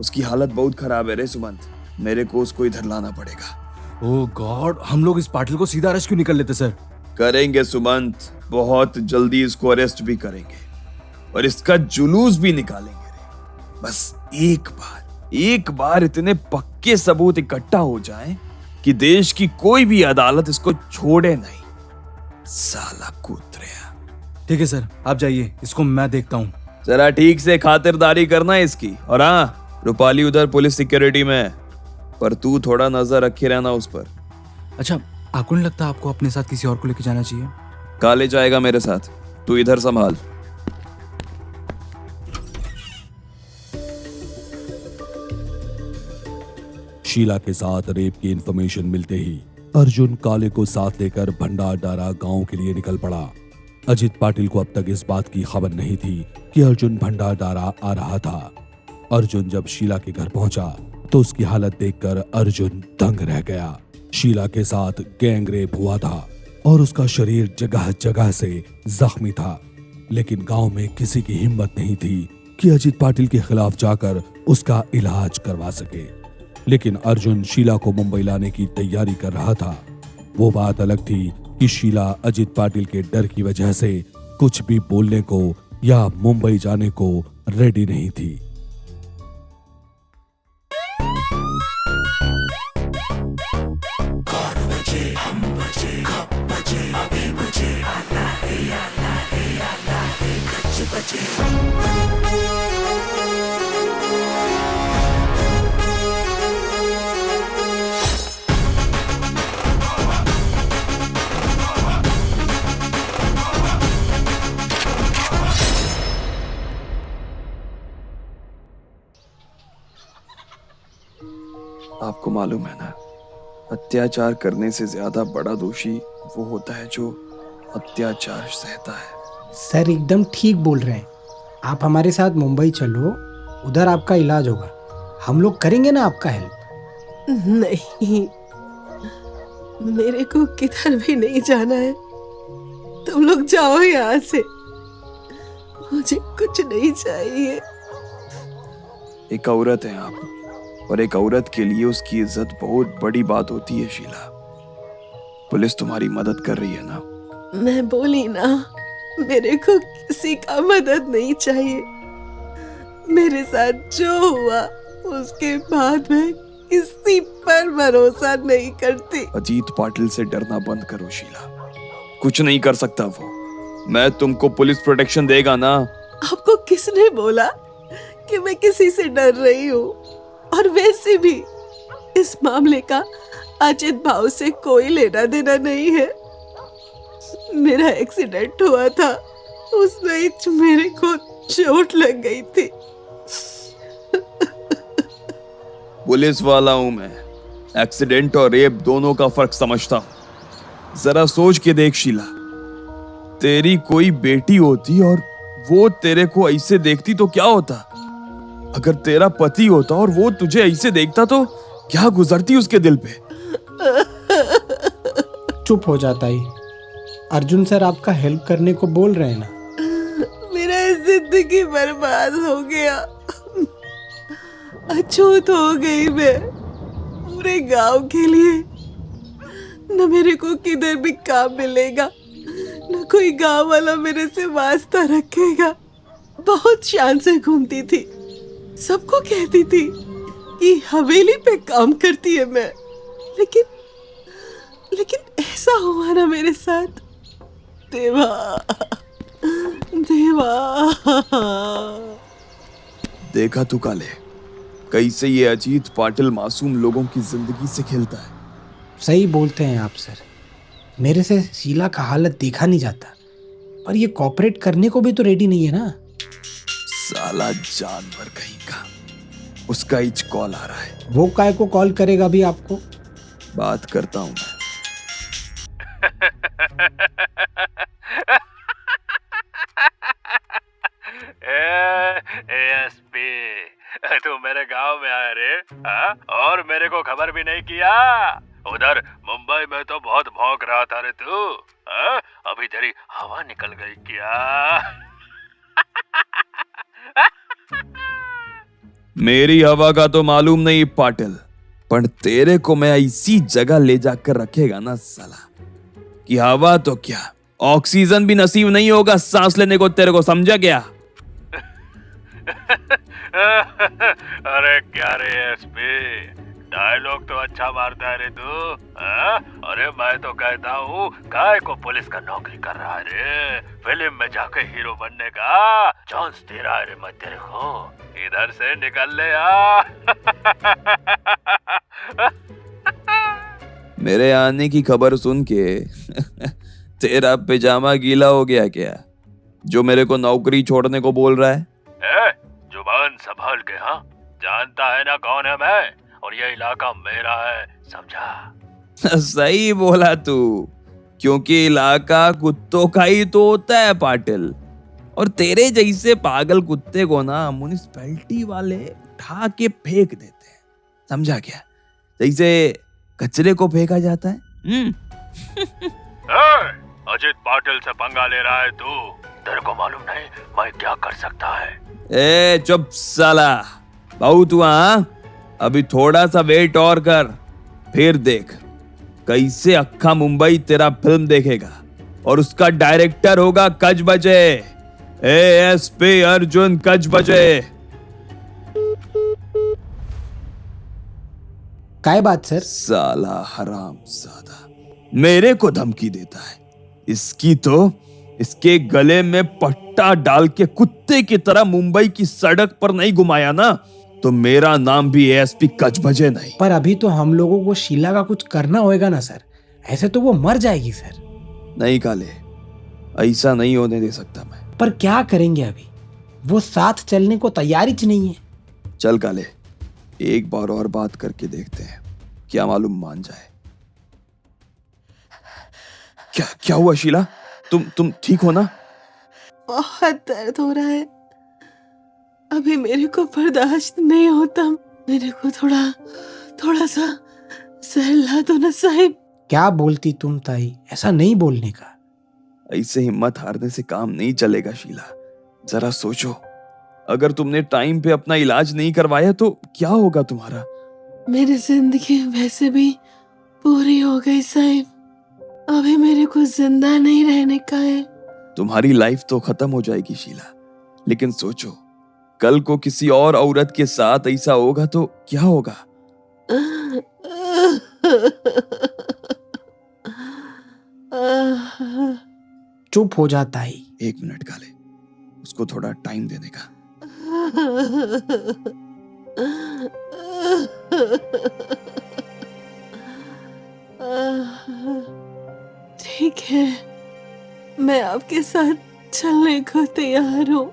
उसकी हालत बहुत खराब है रे सुमंत, मेरे को उसको इधर लाना पड़ेगा। ओह गॉड, हम लोग इस पाटिल को सीधा अरेस्ट क्यों नहीं कर लेते सर? करेंगे सुमंत, बहुत जल्दी इसको अरेस्ट भी करेंगे और इसका जुलूस भी निकालेंगे रे। बस एक बार इतने पक्के सबूत इकट्ठा हो जाएं कि देश की कोई भी अदालत इसको छोड़े नहीं। साला कुतरेया। ठीक है सर, आप जाइए, इसको मैं देखता हूँ। जरा ठीक से खातिरदारी करना इसकी, और हाँ रूपाली उधर पुलिस सिक्योरिटी में है, पर तू थोड़ा नजर रखे रहना उस पर। अच्छा, आपको नहीं लगता आपको अपने साथ किसी और को लेके जाना चाहिए? काले जाएगा मेरे साथ, तू इधर संभाल। शीला के साथ रेप की इंफॉर्मेशन मिलते ही अर्जुन काले को साथ लेकर भंडारदारा गांव के लिए निकल पड़ा। अजीत पाटिल को अब तक इस बात की खबर नहीं थी कि अर्जुन भंडारदारा आ रहा था। अर्जुन जब शीला के घर पहुंचा तो उसकी हालत देखकर अर्जुन दंग रह गया। शीला के साथ गैंग रेप हुआ था और उसका शरीर जगह जगह से जख्मी था, लेकिन गांव में किसी की हिम्मत नहीं थी कि अजीत पाटिल के खिलाफ जाकर उसका इलाज करवा सके। लेकिन अर्जुन शीला को मुंबई लाने की तैयारी कर रहा था। वो बात अलग थी कि शीला अजीत पाटिल के डर की वजह से कुछ भी बोलने को या मुंबई जाने को रेडी नहीं थी। आपको मालूम है ना, अत्याचार करने से ज्यादा बड़ा दोषी वो होता है जो अत्याचार सहता है। सर एकदम ठीक बोल रहे हैं। आप हमारे साथ मुंबई चलो, उधर आपका इलाज होगा। हम लोग करेंगे ना आपका हेल्प। नहीं, मेरे को किधर भी नहीं जाना है। तुम लोग जाओ यहाँ से, मुझे कुछ नहीं चाहिए। एक औरत हैं आप, और एक औरत के लिए उसकी इज्जत बहुत बड़ी बात होती है शीला। पुलिस तुम्हारी मदद कर रही है ना? मैं बोली ना, मेरे को किसी का मदद नहीं चाहिए। मेरे साथ जो हुआ उसके बाद में किसी पर भरोसा नहीं करती। अजीत पाटिल से डरना बंद करो शीला, कुछ नहीं कर सकता वो। मैं तुमको पुलिस प्रोटेक्शन देगा ना। आपको किसने बोला कि मैं किसी से डर रही हूँ? और वैसे भी इस मामले का अजित भाव से कोई लेना देना नहीं है। मेरा एक्सीडेंट हुआ था, उसमें मेरे को चोट लग गई थी। पुलिस वाला हूं मैं, एक्सीडेंट और रेप दोनों का फर्क समझता हूं। जरा सोच के देख शीला, तेरी कोई बेटी होती और वो तेरे को ऐसे देखती तो क्या होता? अगर तेरा पति होता और वो तुझे ऐसे देखता तो क्या गुजरती उसके दिल पे? चुप हो जाता ही। अर्जुन सर आपका हेल्प करने को बोल रहे हैं ना। मेरा जिंदगी बर्बाद हो गया, अछूत हो गई मैं पूरे गांव के लिए। न मेरे को किधर भी काम मिलेगा, न कोई गांव वाला मेरे से वास्ता रखेगा। बहुत शान से घूमती थी, सबको कहती थी कि हवेली पे काम करती है मैं, लेकिन ऐसा हुआ ना मेरे साथ। देवा, देवा। देखा तू काले, कैसे ये अजीत पाटिल मासूम लोगों की जिंदगी से खेलता है। सही बोलते हैं आप सर। मेरे से शीला का हालत देखा नहीं जाता, पर ये कॉपरेट करने को भी तो रेडी नहीं है ना। साला जानवर कहीं का। उसका ही कॉल आ रहा है। वो काय को कॉल करेगा अभी आपको? बात करता हूं मैं। एएसपी, तू मेरे गांव में आया रे? और मेरे को खबर भी नहीं किया? उधर मुंबई में तो बहुत भौंक रहा था रे तू। अभी तेरी हवा निकल गई क्या? मेरी हवा का तो मालूम नहीं पाटिल, पर तेरे को मैं ऐसी जगह ले जाकर रखेगा ना साला कि हवा तो क्या, ऑक्सीजन भी नसीब नहीं होगा सांस लेने को तेरे को, समझा क्या? अरे क्या रे एसपी, डायलॉग तो अच्छा मारता है रे तू। अरे मैं तो कहता हूँ काय को पुलिस का नौकरी कर रहा है रे? फिल्म में जाके हीरो बनने का चांस दे रहा है रे मैं तेरे को। इधर से निकल ले आ। मेरे आने की खबर सुन के तेरा पिजामा गीला हो गया क्या, जो मेरे को नौकरी छोड़ने को बोल रहा है? जुबान संभाल के। हाँ, जानता है ना कौन है मैं, और ये इलाका मेरा है, समझा? सही बोला तू, क्योंकि इलाका कुत्तों का ही तो होता है पाटिल। और तेरे जैसे पागल कुत्ते को ना म्युनिसिपैलिटी वाले उठा के फेंक देते हैं, समझा क्या? जैसे कचरे को फेंका जाता है। अजित पाटिल से पंगा ले रहा है तू? तेरे को मालूम नहीं मैं क्या कर सकता है? ए चुप साला, बहुत हुआ। अभी थोड़ा सा वेट और कर, फिर देख कैसे अक्खा मुंबई तेरा फिल्म देखेगा। और उसका डायरेक्टर होगा कज बजे, एएसपी अर्जुन कज बजे। काय बात सर? साला हरामजादा मेरे को धमकी देता है। इसकी तो इसके गले में पट्टा डाल के कुत्ते की तरह मुंबई की सड़क पर नहीं घुमाया ना, तो मेरा नाम भी एएसपी कच बजे नहीं। पर अभी तो हम लोगों को शीला का कुछ करना होगा ना सर, ऐसे तो वो मर जाएगी सर। नहीं काले, ऐसा नहीं होने दे सकता मैं। पर क्या करेंगे अभी? वो साथ चलने को तैयार ही नहीं है। चल काले, एक बार और बात करके देखते हैं, क्या मालूम मान जाए। क्या क्या हुआ शीला? तुम ठीक हो ना? बहुत दर्द हो रहा है, अभी मेरे को बर्दाश्त नहीं होता। मेरे को थोड़ा सा सहला दो ना साहिब। क्या बोलती तुम ताई, ऐसा नहीं बोलने का। ऐसे हिम्मत हारने से काम नहीं चलेगा शीला। जरा सोचो, अगर तुमने टाइम पे अपना इलाज नहीं करवाया तो क्या होगा तुम्हारा? मेरी जिंदगी वैसे भी पूरी हो गई साहिब, अभी मेरे को जिंदा नहीं रहने का है। तुम्हारी लाइफ तो खत्म हो जाएगी शीला, लेकिन सोचो, कल को किसी और औरत के साथ ऐसा होगा तो क्या होगा? चुप हो जाता है। 1 मिनट काले, उसको थोड़ा टाइम देने का। ठीक है, मैं आपके साथ चलने को तैयार हूँ।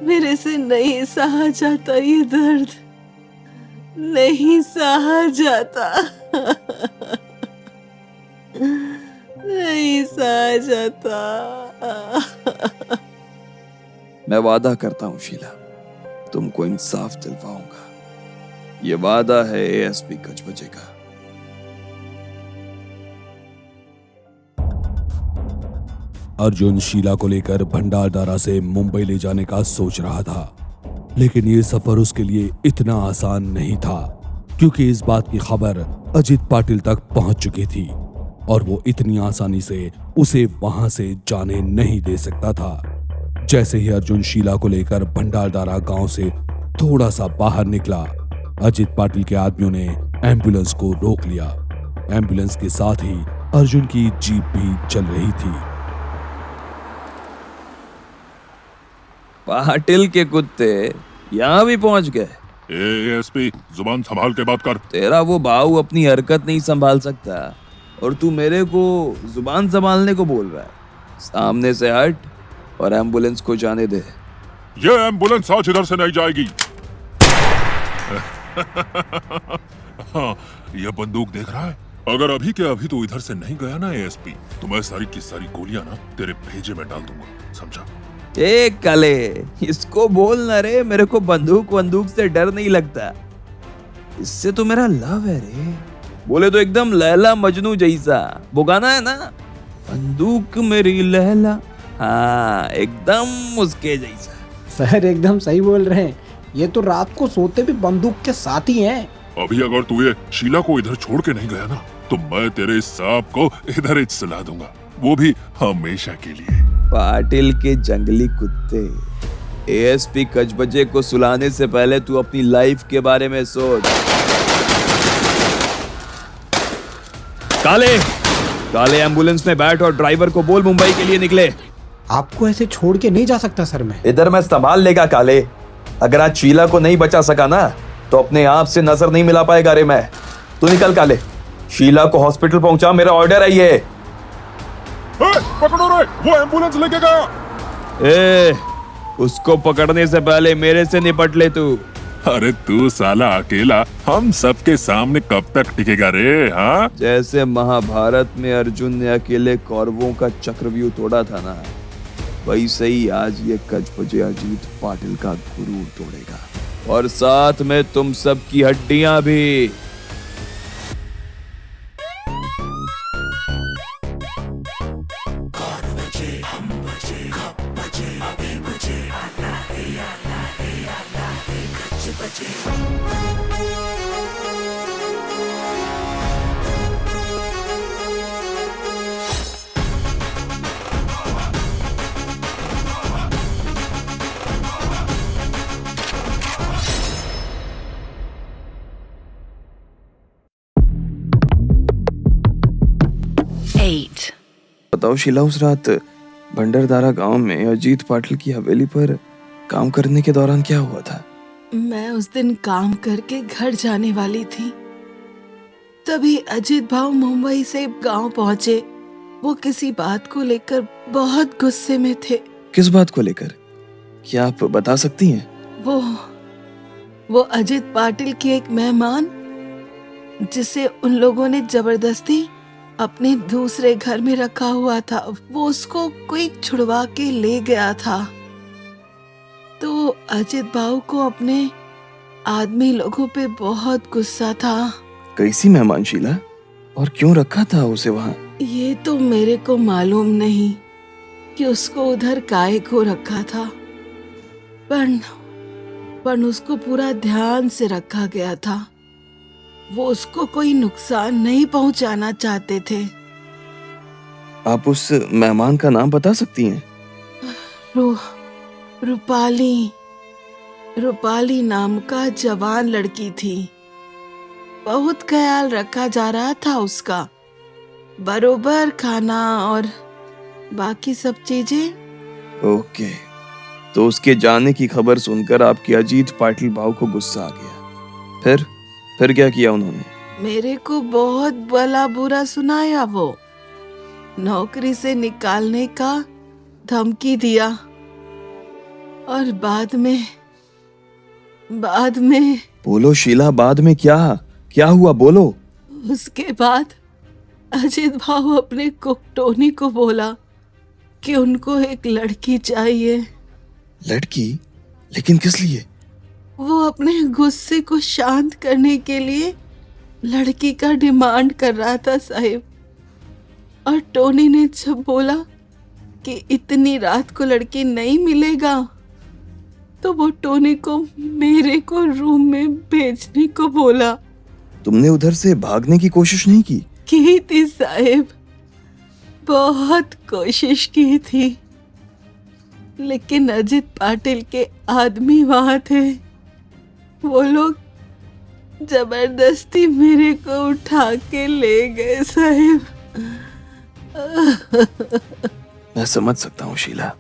मेरे से नहीं सहा जाता ये दर्द, नहीं सहा जाता, नहीं सहा जाता। मैं वादा करता हूँ शीला, तुमको इंसाफ दिलवाऊंगा। ये वादा है एएसपी कचबजे का। अर्जुन शीला को लेकर भंडारदारा से मुंबई ले जाने का सोच रहा था, लेकिन ये सफर उसके लिए इतना आसान नहीं था, क्योंकि इस बात की खबर अजित पाटिल तक पहुंच चुकी थी और वो इतनी आसानी से उसे वहां से जाने नहीं दे सकता था। जैसे ही अर्जुन शीला को लेकर भंडारदारा गांव से थोड़ा सा बाहर निकला, अजित पाटिल के आदमियों ने एम्बुलेंस को रोक लिया। एम्बुलेंस के साथ ही अर्जुन की जीप भी चल रही थी। पाटिल के कुत्ते यहाँ भी पहुंच गए। एएसपी, जुबान संभाल के बात कर। तेरा वो बाऊ अपनी हरकत नहीं संभाल सकता और तू मेरे को जुबान संभालने को बोल रहा है। सामने से हट और एम्बुलेंस को जाने दे। ये एम्बुलेंस आज इधर से नहीं जाएगी। हाँ, ये बंदूक देख रहा है? अगर अभी के अभी तो इधर से नहीं गया ना एएसपी, तो मैं सारी की सारी गोलियां ना तेरे भेजे में डाल दूंगा, समझा? ए काले, इसको बोल ना रे, मेरे को बंदूक से डर नहीं लगता। इससे तो मेरा लव है रे। बोले तो एकदम लैला मजनू जैसा। वो गाना है ना, बंदूक मेरी लैला, हाँ एकदम उसके जैसा। सर एकदम सही बोल रहे हैं, ये तो रात को सोते भी बंदूक के साथ ही हैं। अभी अगर तू ये शीला को इधर छोड़ के नहीं गया ना, तो मैं तेरे सांप को इधर ही सुला दूंगा, वो भी हमेशा के लिए। पाटिल के जंगली कुत्ते, एएसपी कचबजे को सुलाने से पहले तू अपनी लाइफ के बारे में सोच। काले एम्बुलेंस में बैठ और ड्राइवर को बोल मुंबई के लिए निकले। आपको ऐसे छोड़ के नहीं जा सकता सर मैं। इधर मैं संभाल लेगा काले। अगर आज शीला को नहीं बचा सका ना, तो अपने आप से नजर नहीं मिला पाएगा रे मैं। तू निकल काले, शीला को हॉस्पिटल पहुंचा, मेरा ऑर्डर है ये। पकड़ो रे, वो एम्बुलेंस लेके गया। उसको पकड़ने से पहले मेरे से निपट ले तू। अरे तू साला अकेला हम सबके सामने कब तक टिकेगा रे? हाँ, जैसे महाभारत में अर्जुन ने अकेले कौरवों का चक्रव्यूह तोड़ा था ना, वैसे ही आज ये कचबजे अजीत पाटिल का गुरूर तोड़ेगा, और साथ में तुम सब की हड्डियां भी। बताओ शीला, उस रात भंडारदारा गांव में अजीत पाटिल की हवेली पर काम करने के दौरान क्या हुआ था? मैं उस दिन काम करके घर जाने वाली थी, तभी अजीत भाव मुंबई से गांव पहुंचे। वो किसी बात को लेकर बहुत गुस्से में थे। किस बात को लेकर? क्या आप बता सकती हैं? वो अजित पाटिल की एक मेहमान जिसे उन लोगों ने जबरदस्ती अपने दूसरे घर में रखा हुआ था, वो उसको कोई छुड़वा के ले गया था। तो अजित भाऊ को अपने आदमी लोगों पे बहुत गुस्सा था। कैसी मेहमान शीला, और क्यों रखा था उसे वहाँ? ये तो मेरे को मालूम नहीं कि उसको उधर काहे को रखा था, पर उसको पूरा ध्यान से रखा गया था। वो उसको कोई नुकसान नहीं पहुंचाना चाहते थे। आप उस मेहमान का नाम बता सकती हैं? रूपाली नाम का जवान लड़की थी। बहुत ख्याल रखा जा रहा था उसका, बरोबर खाना और बाकी सब चीजें। ओके, तो उसके जाने की खबर सुनकर आपके अजीत पाटिल भाव को गुस्सा आ गया। फिर क्या किया उन्होंने? मेरे को बहुत भला बुरा सुनाया, वो नौकरी से निकालने का धमकी दिया, और बाद में बोलो शीला, बाद में क्या हुआ, बोलो। उसके बाद अजित भाऊ अपने कुक टोनी को बोला कि उनको एक लड़की चाहिए। लड़की? लेकिन किस लिए? वो अपने गुस्से को शांत करने के लिए लड़की का डिमांड कर रहा था साहिब। और टोनी ने जब बोला कि इतनी रात को लड़की नहीं मिलेगा, तो वो टोनी को मेरे को रूम में भेजने को बोला। तुमने उधर से भागने की कोशिश नहीं की? की थी साहिब, बहुत कोशिश की थी, लेकिन अजित पाटिल के आदमी वहां थे। वो लोग जबरदस्ती मेरे को उठा के ले गए साहिब। मैं समझ सकता हूँ शीला,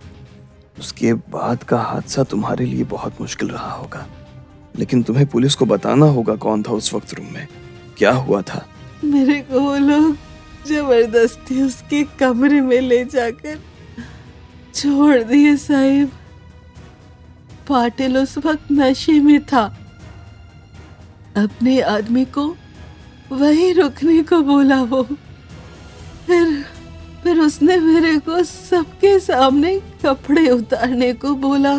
उसके बाद का हादसा तुम्हारे लिए बहुत मुश्किल रहा होगा, लेकिन तुम्हें पुलिस को बताना होगा कौन था उस वक्त रूम में, क्या हुआ था। मेरे को वो लोग जबरदस्ती उसके कमरे में ले जाकर छोड़ दिए साहिब। पाटिल उस वक्त नशे में था। अपने आदमी को वहीं रुकने को बोला वो। फिर उसने मेरे को सबके सामने कपड़े उतारने को बोला।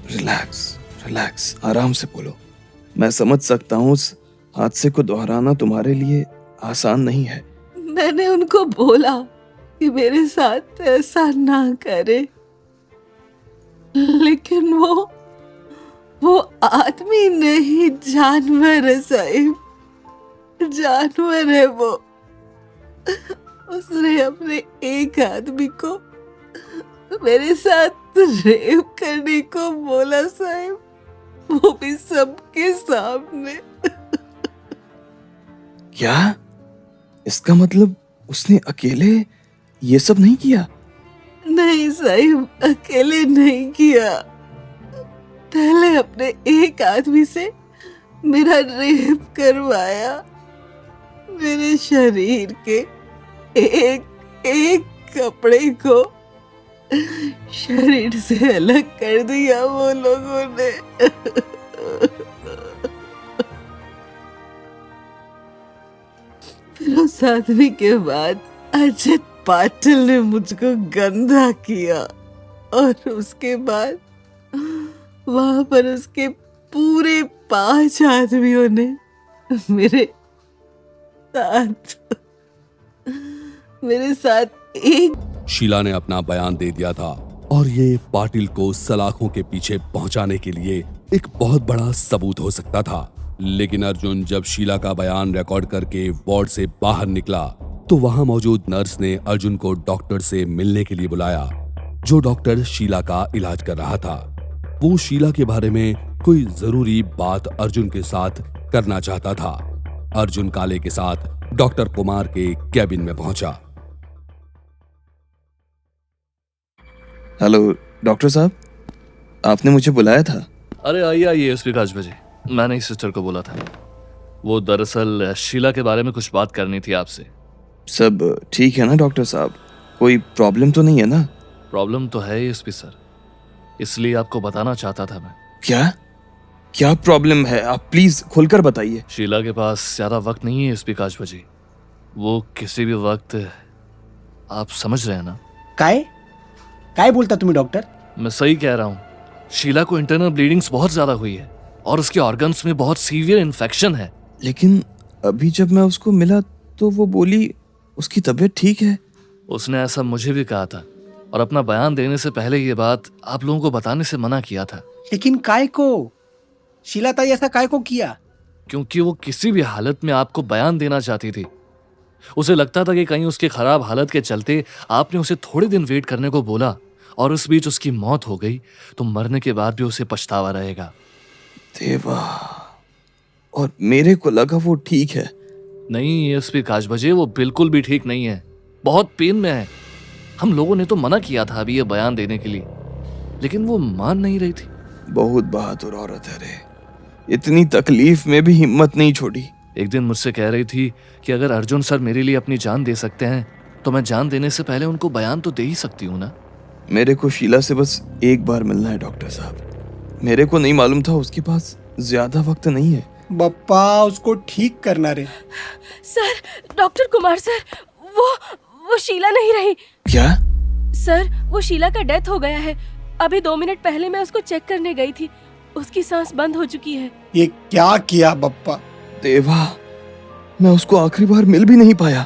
रिलैक्स, आराम से बोलो। मैं समझ सकता हूँ उस हादसे को दोहराना तुम्हारे लिए आसान नहीं है। मैंने उनको बोला कि मेरे साथ ऐसा ना करे, लेकिन वो आदमी नहीं, जानवर है साहिब, जानवर है वो। उसने अपने एक आदमी को मेरे साथ रेप करने को बोला साहिब, वो भी सबके सामने। क्या? इसका मतलब उसने अकेले ये सब नहीं किया? नहीं साहिब, अकेले नहीं किया। पहले अपने एक आदमी से मेरा रेप करवाया, मेरे शरीर के एक कपड़े को शरीर से अलग कर दिया वो लोगों ने। फिर उस आदमी के बाद अजित पाटिल ने मुझको गंदा किया, और उसके बाद वहां पर उसके पूरे 5 आदमियों ने मेरे साथ एक। शीला ने अपना बयान दे दिया था, और ये पाटिल को सलाखों के पीछे पहुंचाने के लिए एक बहुत बड़ा सबूत हो सकता था। लेकिन अर्जुन जब शीला का बयान रिकॉर्ड करके वार्ड से बाहर निकला, तो वहां मौजूद नर्स ने अर्जुन को डॉक्टर से मिलने के लिए बुलाया, जो डॉक्टर शीला का इलाज कर रहा था। वो शीला के बारे में कोई जरूरी बात अर्जुन के साथ करना चाहता था। अर्जुन काले के साथ डॉक्टर कुमार के कैबिन में पहुंचा। हेलो डॉक्टर साहब, आपने मुझे बुलाया था? अरे आइए एसपी काजभजे, मैंने इस सिस्टर को बोला था। वो दरअसल शीला के बारे में कुछ बात करनी थी आपसे। सब ठीक है ना डॉक्टर साहब? कोई प्रॉब्लम तो नहीं है ना? प्रॉब्लम तो है एसपी सर, इसलिए आपको बताना चाहता था मैं। क्या प्रॉब्लम है? आप प्लीज खुलकर बताइए। शीला के पास ज्यादा वक्त नहीं है एसपी काजभा जी। वो किसी भी वक्त, आप समझ रहे हैं ना? काय बोलता तुम्ही डॉक्टर? मैं सही कह रहा हूँ। शीला को इंटरनल ब्लीडिंग्स बहुत ज्यादा हुई है और उसके ऑर्गन्स में बहुत सीवियर इन्फेक्शन है। लेकिन अभी जब मैं उसको मिला तो वो बोली उसकी तबीयत ठीक है। उसने ऐसा मुझे भी कहा था और अपना बयान देने से पहले ये बात आप लोगों को बताने से मना किया था। लेकिन काय को? शीला ताई ऐसा काय को किया? क्योंकि वो किसी भी हालत में आपको बयान देना चाहती थी। उसे लगता था कि कहीं उसके खराब हालत के चलते आपने उसे थोड़े दिन वेट करने को बोला और उस बीच उसकी मौत हो गई तो मरने के बाद भी उसे पछतावा रहेगा। देवा, और मेरे को लगा वो ठीक है। नहीं एसपी काजभा जी, वो बिल्कुल भी ठीक नहीं है, बहुत पेन में है। हम लोगों ने तो मना किया था अभी ये बयान देने के लिए, लेकिन वो मान नहीं रही थी। बहुत बहादुर औरत है रे, इतनी तकलीफ में भी हिम्मत नहीं छोड़ी। एक दिन मुझसे कह रही थी कि अगर अर्जुन सर मेरे लिए अपनी जान दे सकते हैं तो मैं जान देने से पहले उनको बयान तो दे ही सकती हूँ ना। मेरे को शीला से बस एक बार मिलना है डॉक्टर साहब। मेरे को नहीं मालूम था उसके पास ज्यादा वक्त नहीं है। बप्पा, उसको ठीक करना रे। सर, डॉक्टर कुमार सर, वो शीला नहीं रही। क्या? सर, वो शीला का डेथ हो गया है। अभी 2 मिनट पहले मैं उसको चेक करने गई थी, उसकी सांस बंद हो चुकी है। ये क्या किया बप्पा? देवा, मैं उसको आखिरी बार मिल भी नहीं पाया।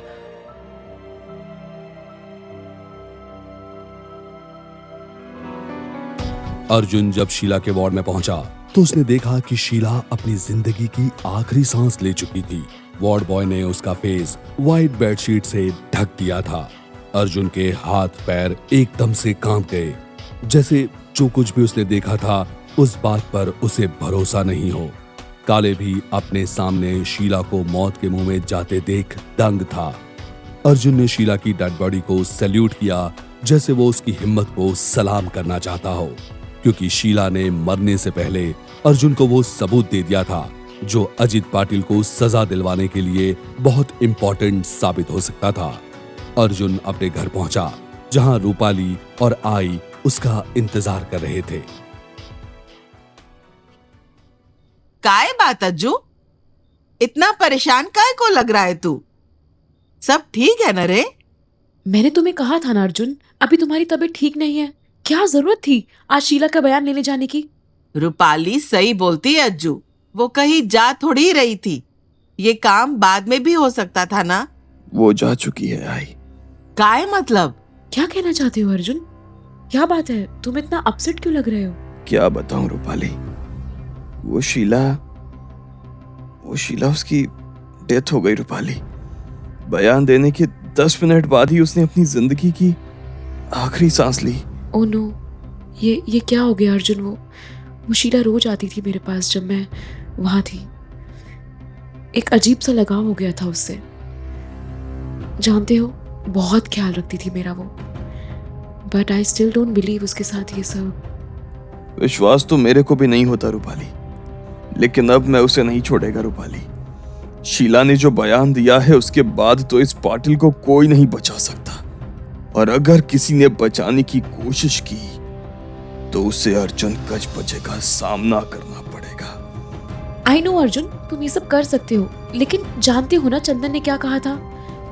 अर्जुन जब शीला के वार्ड में पहुंचा तो उसने देखा कि शीला अपनी जिंदगी की आखिरी सांस ले चुकी थी। वार्ड बॉय ने उसका फेस व्हाइट बेडशीट से ढक दिया था। अर्जुन के हाथ पैर एकदम से कांप गए, जैसे जो कुछ भी उसने देखा था उस बात पर उसे भरोसा नहीं हो। काले भी अपने सामने शीला को मौत के मुंह में जाते देख दंग था। अर्जुन ने शीला की डेड बॉडी को सैल्यूट किया, जैसे वो उसकी हिम्मत को सलाम करना चाहता हो, क्योंकि शीला ने मरने से पहले अर्जुन को वो सबूत दे दिया था जो अजित पाटिल को सजा दिलवाने के लिए बहुत इंपॉर्टेंट साबित हो सकता था। अर्जुन अपने घर पहुंचा, जहां रूपाली और आई उसका इंतजार कर रहे थे। काय बात अज्जू, इतना परेशान काय को लग रहा है तू? सब ठीक है न रे? मैंने तुम्हें कहा था ना अर्जुन, अभी तुम्हारी तबीयत ठीक नहीं है। क्या जरूरत थी आज शीला का बयान लेने जाने की? रूपाली सही बोलती है अज्जू, वो कहीं जा थोड़ी रही थी। ये काम बाद में भी हो सकता था ना। वो जा चुकी है आई। काय मतलब? क्या कहना चाहते हो अर्जुन? क्या बात है, तुम इतना अपसेट क्यों लग रहे हो? क्या बताऊं रूपाली, वो शीला उसकी डेथ हो गई रूपाली। बयान देने के 10 मिनट बाद ही उसने अपनी जिंदगी की आखिरी सांस ली। ओह नो, ये क्या हो गया अर्जुन? वो शीला रोज आती थी मेरे पास जब मैं वहां थी। एक अजीब सा लगाव हो गया था उससे, जानते हो, बहुत ख्याल रखती थी मेरा वो। But I still don't believe उसके साथ ये सब। विश्वास तो मेरे को भी नहीं होता रूपाली, लेकिन अब मैं उसे नहीं छोड़ेगा रूपाली। शीला ने जो बयान दिया है उसके बाद तो इस पाटिल को कोई नहीं बचा सकता, और अगर किसी ने बचाने की कोशिश की तो उसे अर्जुन गजबजे का सामना करना पड़ेगा। आई नो अर्जुन, तुम ये सब कर सकते हो, लेकिन जानते हो ना चंदन ने क्या कहा था?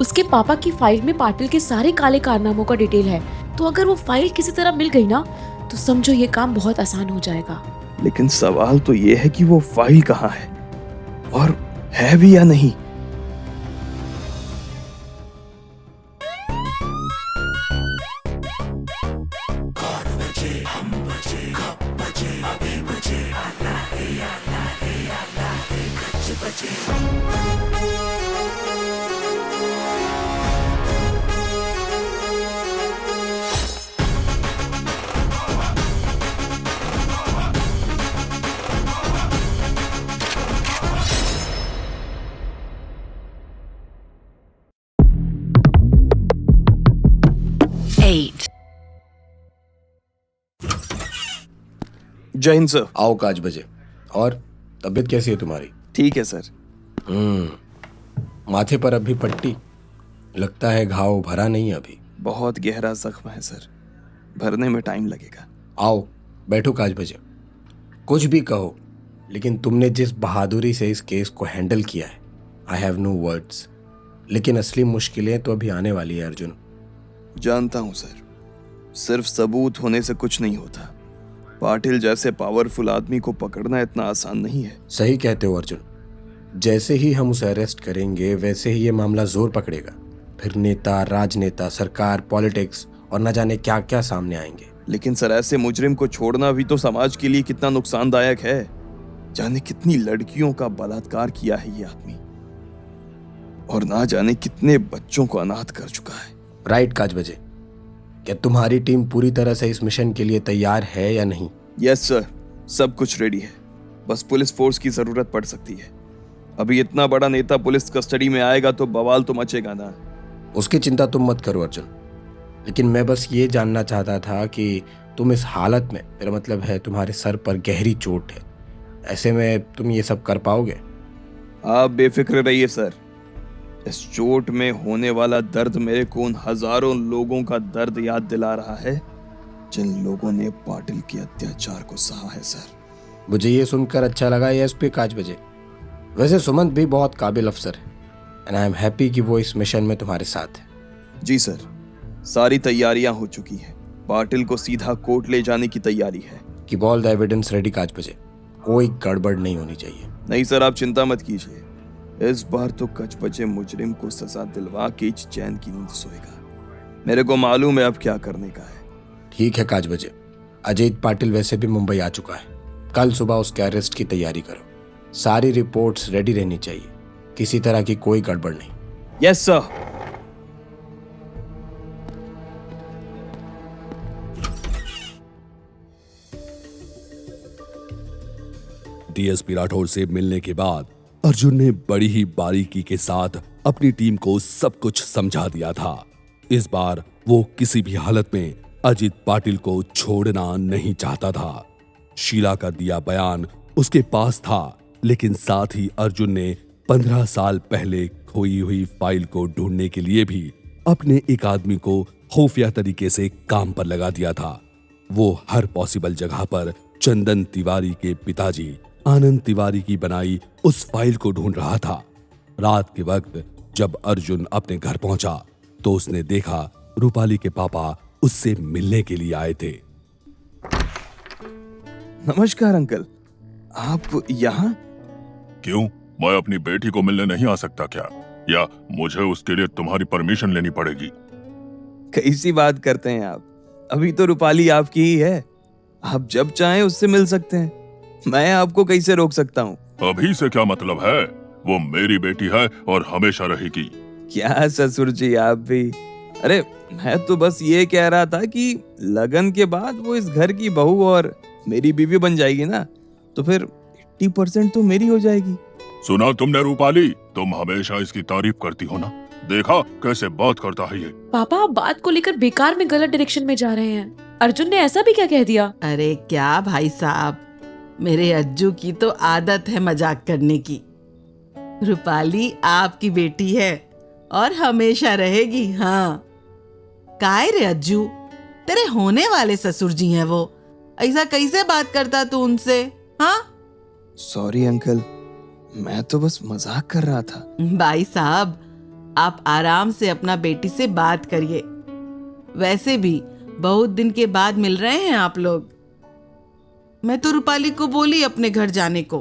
उसके पापा की फाइल में पाटिल के सारे काले कारनामों का डिटेल है, तो अगर वो फाइल किसी तरह मिल गई ना तो समझो ये काम बहुत आसान हो जाएगा। लेकिन सवाल तो ये है कि वो फाइल कहाँ है, और है भी या नहीं। जय हिंद सर। आओ काज बजे। और तबीयत कैसी है तुम्हारी? ठीक है सर। माथे पर अभी पट्टी, लगता है घाव भरा नहीं अभी। बहुत गहरा जख्म है सर, भरने में टाइम लगेगा। आओ बैठो काज बजे, कुछ भी कहो लेकिन तुमने जिस बहादुरी से इस केस को हैंडल किया है, आई हैव नो वर्ड्स। लेकिन असली मुश्किलें तो अभी आने वाली है अर्जुन। जानता हूं सर, सिर्फ सबूत होने से कुछ नहीं होता। पाटिल जैसे पावरफुल आदमी को पकड़ना इतना आसान नहीं है। सही कहते हो अर्जुन। जैसे ही हम उसे अरेस्ट करेंगे वैसे ही ये मामला जोर पकड़ेगा। फिर नेता, राजनेता, सरकार, पॉलिटिक्स और न जाने क्या क्या सामने आएंगे। लेकिन सर, ऐसे मुजरिम को छोड़ना भी तो समाज के लिए कितना नुकसानदायक है। जाने कितनी लड़कियों का बलात्कार किया है ये आदमी, और ना जाने कितने बच्चों को अनाथ कर चुका है। राइट काज बजे, क्या तुम्हारी टीम पूरी तरह से इस मिशन के लिए तैयार है या नहीं? यस सर, सब कुछ रेडी है। बस पुलिस फोर्स की जरूरत पड़ सकती है। अभी इतना बड़ा नेता पुलिस कस्टडी में आएगा तो बवाल तो मचेगा ना। उसकी चिंता तुम मत करो अर्जुन, लेकिन मैं बस ये जानना चाहता था कि तुम इस हालत में, मेरा मतलब है तुम्हारे सर पर गहरी चोट है, ऐसे में तुम ये सब कर पाओगे? आप बेफिक्र रहिए सर। इस चोट में होने वाला दर्द मेरे को उन हजारों लोगों का दर्द याद दिला रहा है जिन लोगों ने पाटिल के अत्याचार को सहा है सर। मुझे ये सुनकर अच्छा लगा एसपी काज बजे। वैसे सुमंत भी बहुत काबिल अफसर है, एंड आई एम हैप्पी कि वो इस मिशन में तुम्हारे साथ है। जी सर, सारी तैयारियां हो चुकी हैं। पाटिल को सीधा कोर्ट ले जाने की तैयारी है। Keep all the evidence ready cause बजे, कोई गड़बड़ नहीं होनी चाहिए। नहीं सर, आप चिंता मत कीजिए। इस बार तो कच बचे मुजरिम को सजा दिलवा के चैन की नींद सोएगा। मेरे को मालूम है अब क्या करने का है। ठीक है काज बजे, अजीत पाटिल वैसे भी मुंबई आ चुका है। कल सुबह उसके अरेस्ट की तैयारी करो। सारी रिपोर्ट्स रेडी रहनी चाहिए, किसी तरह की कोई गड़बड़ नहीं। Yes sir. डीएसपी राठौर से मिलने के बाद अर्जुन ने बड़ी ही बारीकी के साथ अपनी टीम को सब कुछ समझा दिया था। इस बार वो किसी भी हालत में अजीत पाटिल को छोड़ना नहीं चाहता था। शीला का दिया बयान उसके पास था, लेकिन साथ ही अर्जुन ने 15 साल पहले खोई हुई फाइल को ढूंढने के लिए भी अपने एक आदमी को खुफिया तरीके से काम पर लगा दिया था। वो हर पॉसिबल जगह पर चंदन तिवारी के पिताजी आनंद तिवारी की बनाई उस फाइल को ढूंढ रहा था। रात के वक्त जब अर्जुन अपने घर पहुंचा तो उसने देखा रूपाली के पापा उससे मिलने के लिए आए थे। नमस्कार अंकल, आप यहाँ? क्यों, मैं अपनी बेटी को मिलने नहीं आ सकता क्या? या मुझे उसके लिए तुम्हारी परमिशन लेनी पड़ेगी? कैसी बात करते हैं आप? अभी तो रूपाली आपकी ही है। आप जब चाहें उससे मिल सकते हैं। मैं आपको कैसे रोक सकता हूँ? अभी से क्या मतलब है? वो मेरी बेटी है और हमेशा रहेगी। क्या ससुर जी आप भी? अरे मैं तो बस ये कह रहा था कि लगन के बाद वो इस घर की बहू और मेरी बीवी बन जाएगी ना, तो फिर 80% तो मेरी हो जाएगी। सुना तुमने रूपाली, तुम हमेशा इसकी तारीफ करती हो ना। देखा कैसे बात करता है ये। पापा, आप बात को लेकर बेकार में गलत डायरेक्शन में जा रहे हैं। अर्जुन ने ऐसा भी क्या कह दिया? अरे क्या भाई साहब, मेरे अज्जू की तो आदत है मजाक करने की। रूपाली आपकी बेटी है और हमेशा रहेगी। हाँ, काय रे अज्जू, तेरे होने वाले ससुर जी हैं वो। ऐसा कैसे बात करता तू उनसे? हाँ सॉरी अंकल, मैं तो बस मजाक कर रहा था। भाई साहब, आप आराम से अपना बेटी से बात करिए। वैसे भी बहुत दिन के बाद मिल रहे हैं आप लोग। मैं तो रूपाली को बोली अपने घर जाने को,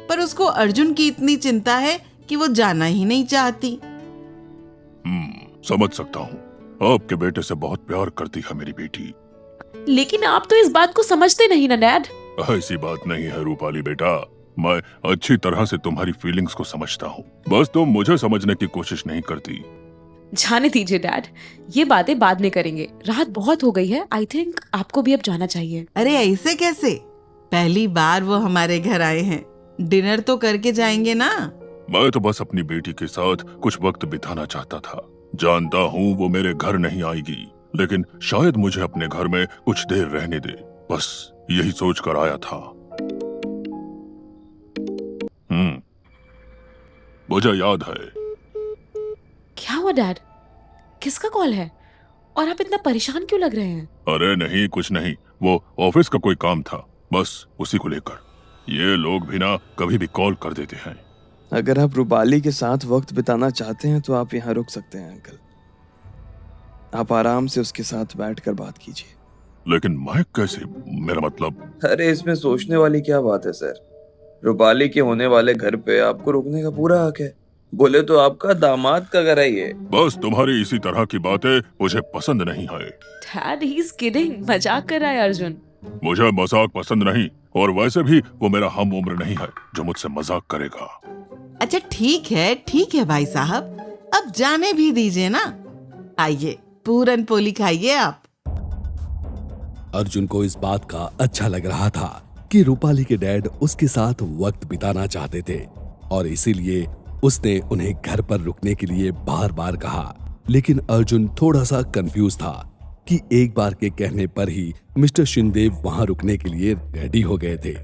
पर उसको अर्जुन की इतनी चिंता है कि वो जाना ही नहीं चाहती। समझ सकता हूँ, आपके बेटे से बहुत प्यार करती है मेरी बेटी। लेकिन आप तो इस बात को समझते नहीं ना डैड। ऐसी बात नहीं है रूपाली बेटा, मैं अच्छी तरह से तुम्हारी फीलिंग्स को समझता हूँ। बस तुम मुझे समझने की कोशिश नहीं करती। जाने दीजिए डैड, ये बातें बाद में करेंगे। रात बहुत हो गई है। आई थिंक आपको भी अब जाना चाहिए। अरे ऐसे कैसे? पहली बार वो हमारे घर आए हैं, डिनर तो करके जाएंगे ना। मैं तो बस अपनी बेटी के साथ कुछ वक्त बिताना चाहता था। जानता हूँ वो मेरे घर नहीं आएगी, लेकिन शायद मुझे अपने घर में कुछ देर रहने दे। बस यही सोच कर आया था। मुझे याद है। क्या हुआ डैड? किसका कॉल है और आप इतना परेशान क्यों लग रहे हैं? अरे नहीं, कुछ नहीं, वो ऑफिस का कोई काम था, बस उसी को लेकर। ये लोग भी ना कभी भी कॉल कर देते हैं। अगर आप रूपाली के साथ वक्त बिताना चाहते हैं तो आप यहाँ रुक सकते हैं अंकल। आप आराम से उसके साथ बैठकर बात कीजिए। लेकिन मैं कैसे, मेरा मतलब। अरे इसमें सोचने वाली क्या बात है सर। रूपाली के होने वाले घर पे आपको रुकने का पूरा हक है। बोले तो आपका दामाद का घर है ये। बस तुम्हारी इसी तरह की बातें मुझे पसंद नहीं है। डैड ही इज किडिंग, मजाक कर रहा है अर्जुन। मुझे मजाक पसंद नहीं, और वैसे भी वो मेरा हम उम्र नहीं है जो मुझसे मजाक करेगा। अच्छा ठीक है भाई साहब, अब जाने भी दीजिए ना। आइए पूरन पोली खाइए आप। अर्जुन को इस बात का अच्छा लग रहा था कि रूपाली के डैड उसके साथ वक्त बिताना चाहते थे और इसीलिए उसने उन्हें घर पर रुकने के लिए बार बार कहा। लेकिन अर्जुन थोड़ा सा कंफ्यूज था कि एक बार के कहने पर ही मिस्टर शिंदे वहां रुकने के लिए रेडी हो गए थे।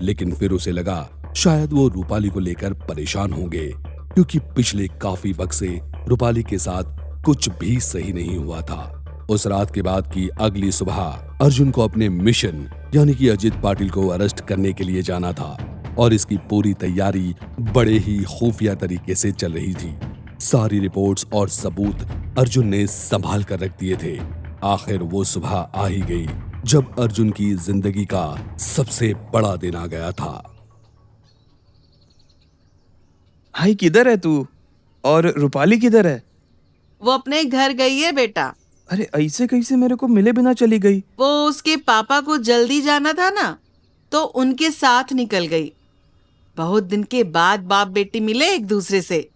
लेकिन फिर उसे लगा शायद वो रूपाली को लेकर परेशान होंगे, क्योंकि पिछले काफी वक्त से रूपाली के साथ कुछ भी सही नहीं हुआ था। उस रात के बाद की अगली सुबह अर्जुन को अपने मिशन यानी कि अजित पाटिल को अरेस्ट करने के लिए जाना था और इसकी पूरी तैयारी बड़े ही खुफिया तरीके से चल रही थी। सारी रिपोर्ट्स और सबूत अर्जुन ने संभाल कर रख दिए थे। आखिर वो सुबह आ ही गई जब अर्जुन की जिंदगी का सबसे बड़ा दिन आ गया था। भाई किधर है तू? और रूपाली किधर है? वो अपने घर गई है बेटा। अरे ऐसे कैसे मेरे को मिले बिना चली गई? वो उसके पापा को जल्दी जाना था ना, तो उनके साथ निकल गई। बहुत दिन के बाद बाप बेटी मिले एक दूसरे से,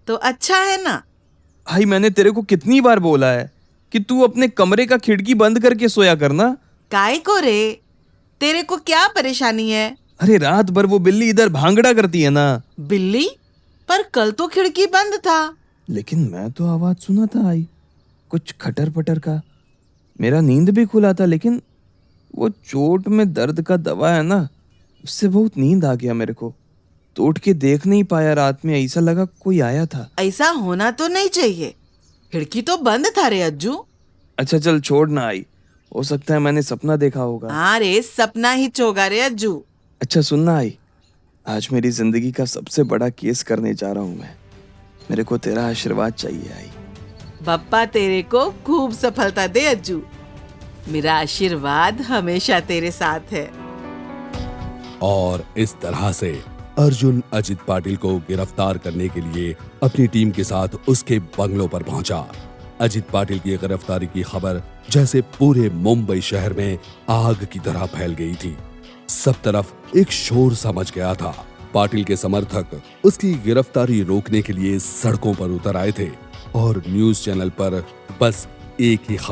तो अच्छा है ना। भाई मैंने तेरे को कितनी बार बोला है कि तू अपने कमरे का खिड़की बंद करके सोया करना। काय को रे, तेरे को क्या परेशानी है? अरे रात भर वो बिल्ली इधर भांगड़ा करती है ना। बिल्ली? पर कल तो खिड़की बंद था। लेकिन मैं तो आवाज सुना था आई, कुछ खटर पटर का। मेरा नींद भी खुला था, लेकिन वो चोट में दर्द का दवा है ना, उससे बहुत नींद आ गया मेरे को। तो उठ के देख नहीं पाया रात में, ऐसा लगा कोई आया था। ऐसा होना तो नहीं चाहिए, खिड़की तो बंद था रे अज्जू। अच्छा चल छोड़ ना आई, हो सकता है मैंने सपना देखा होगा। हाँ रे, सपना ही चोगा रे अज्जू। अच्छा सुनना आई, आज मेरी जिंदगी का सबसे बड़ा केस करने जा रहा हूँ मैं। मेरे को तेरा आशीर्वाद चाहिए आई। बप्पा तेरे को खूब सफलता दे अज्जू। मेरा आशीर्वाद हमेशा तेरे साथ है। और इस तरह से अर्जुन अजित पाटिल को गिरफ्तार करने के लिए अपनी टीम के साथ उसके बंगलों पर पहुंचा। अजित पाटिल की गिरफ्तारी की खबर जैसे पूरे मुंबई शहर में आग की तरह फैल गई थी। सब तरफ एक शोर सा मच गया था। पाटिल के समर्थक उसकी गिरफ्तारी रोकने के लिए सड़कों पर उतर आए थे और न्यूज चैनल पर बस एक ही खबर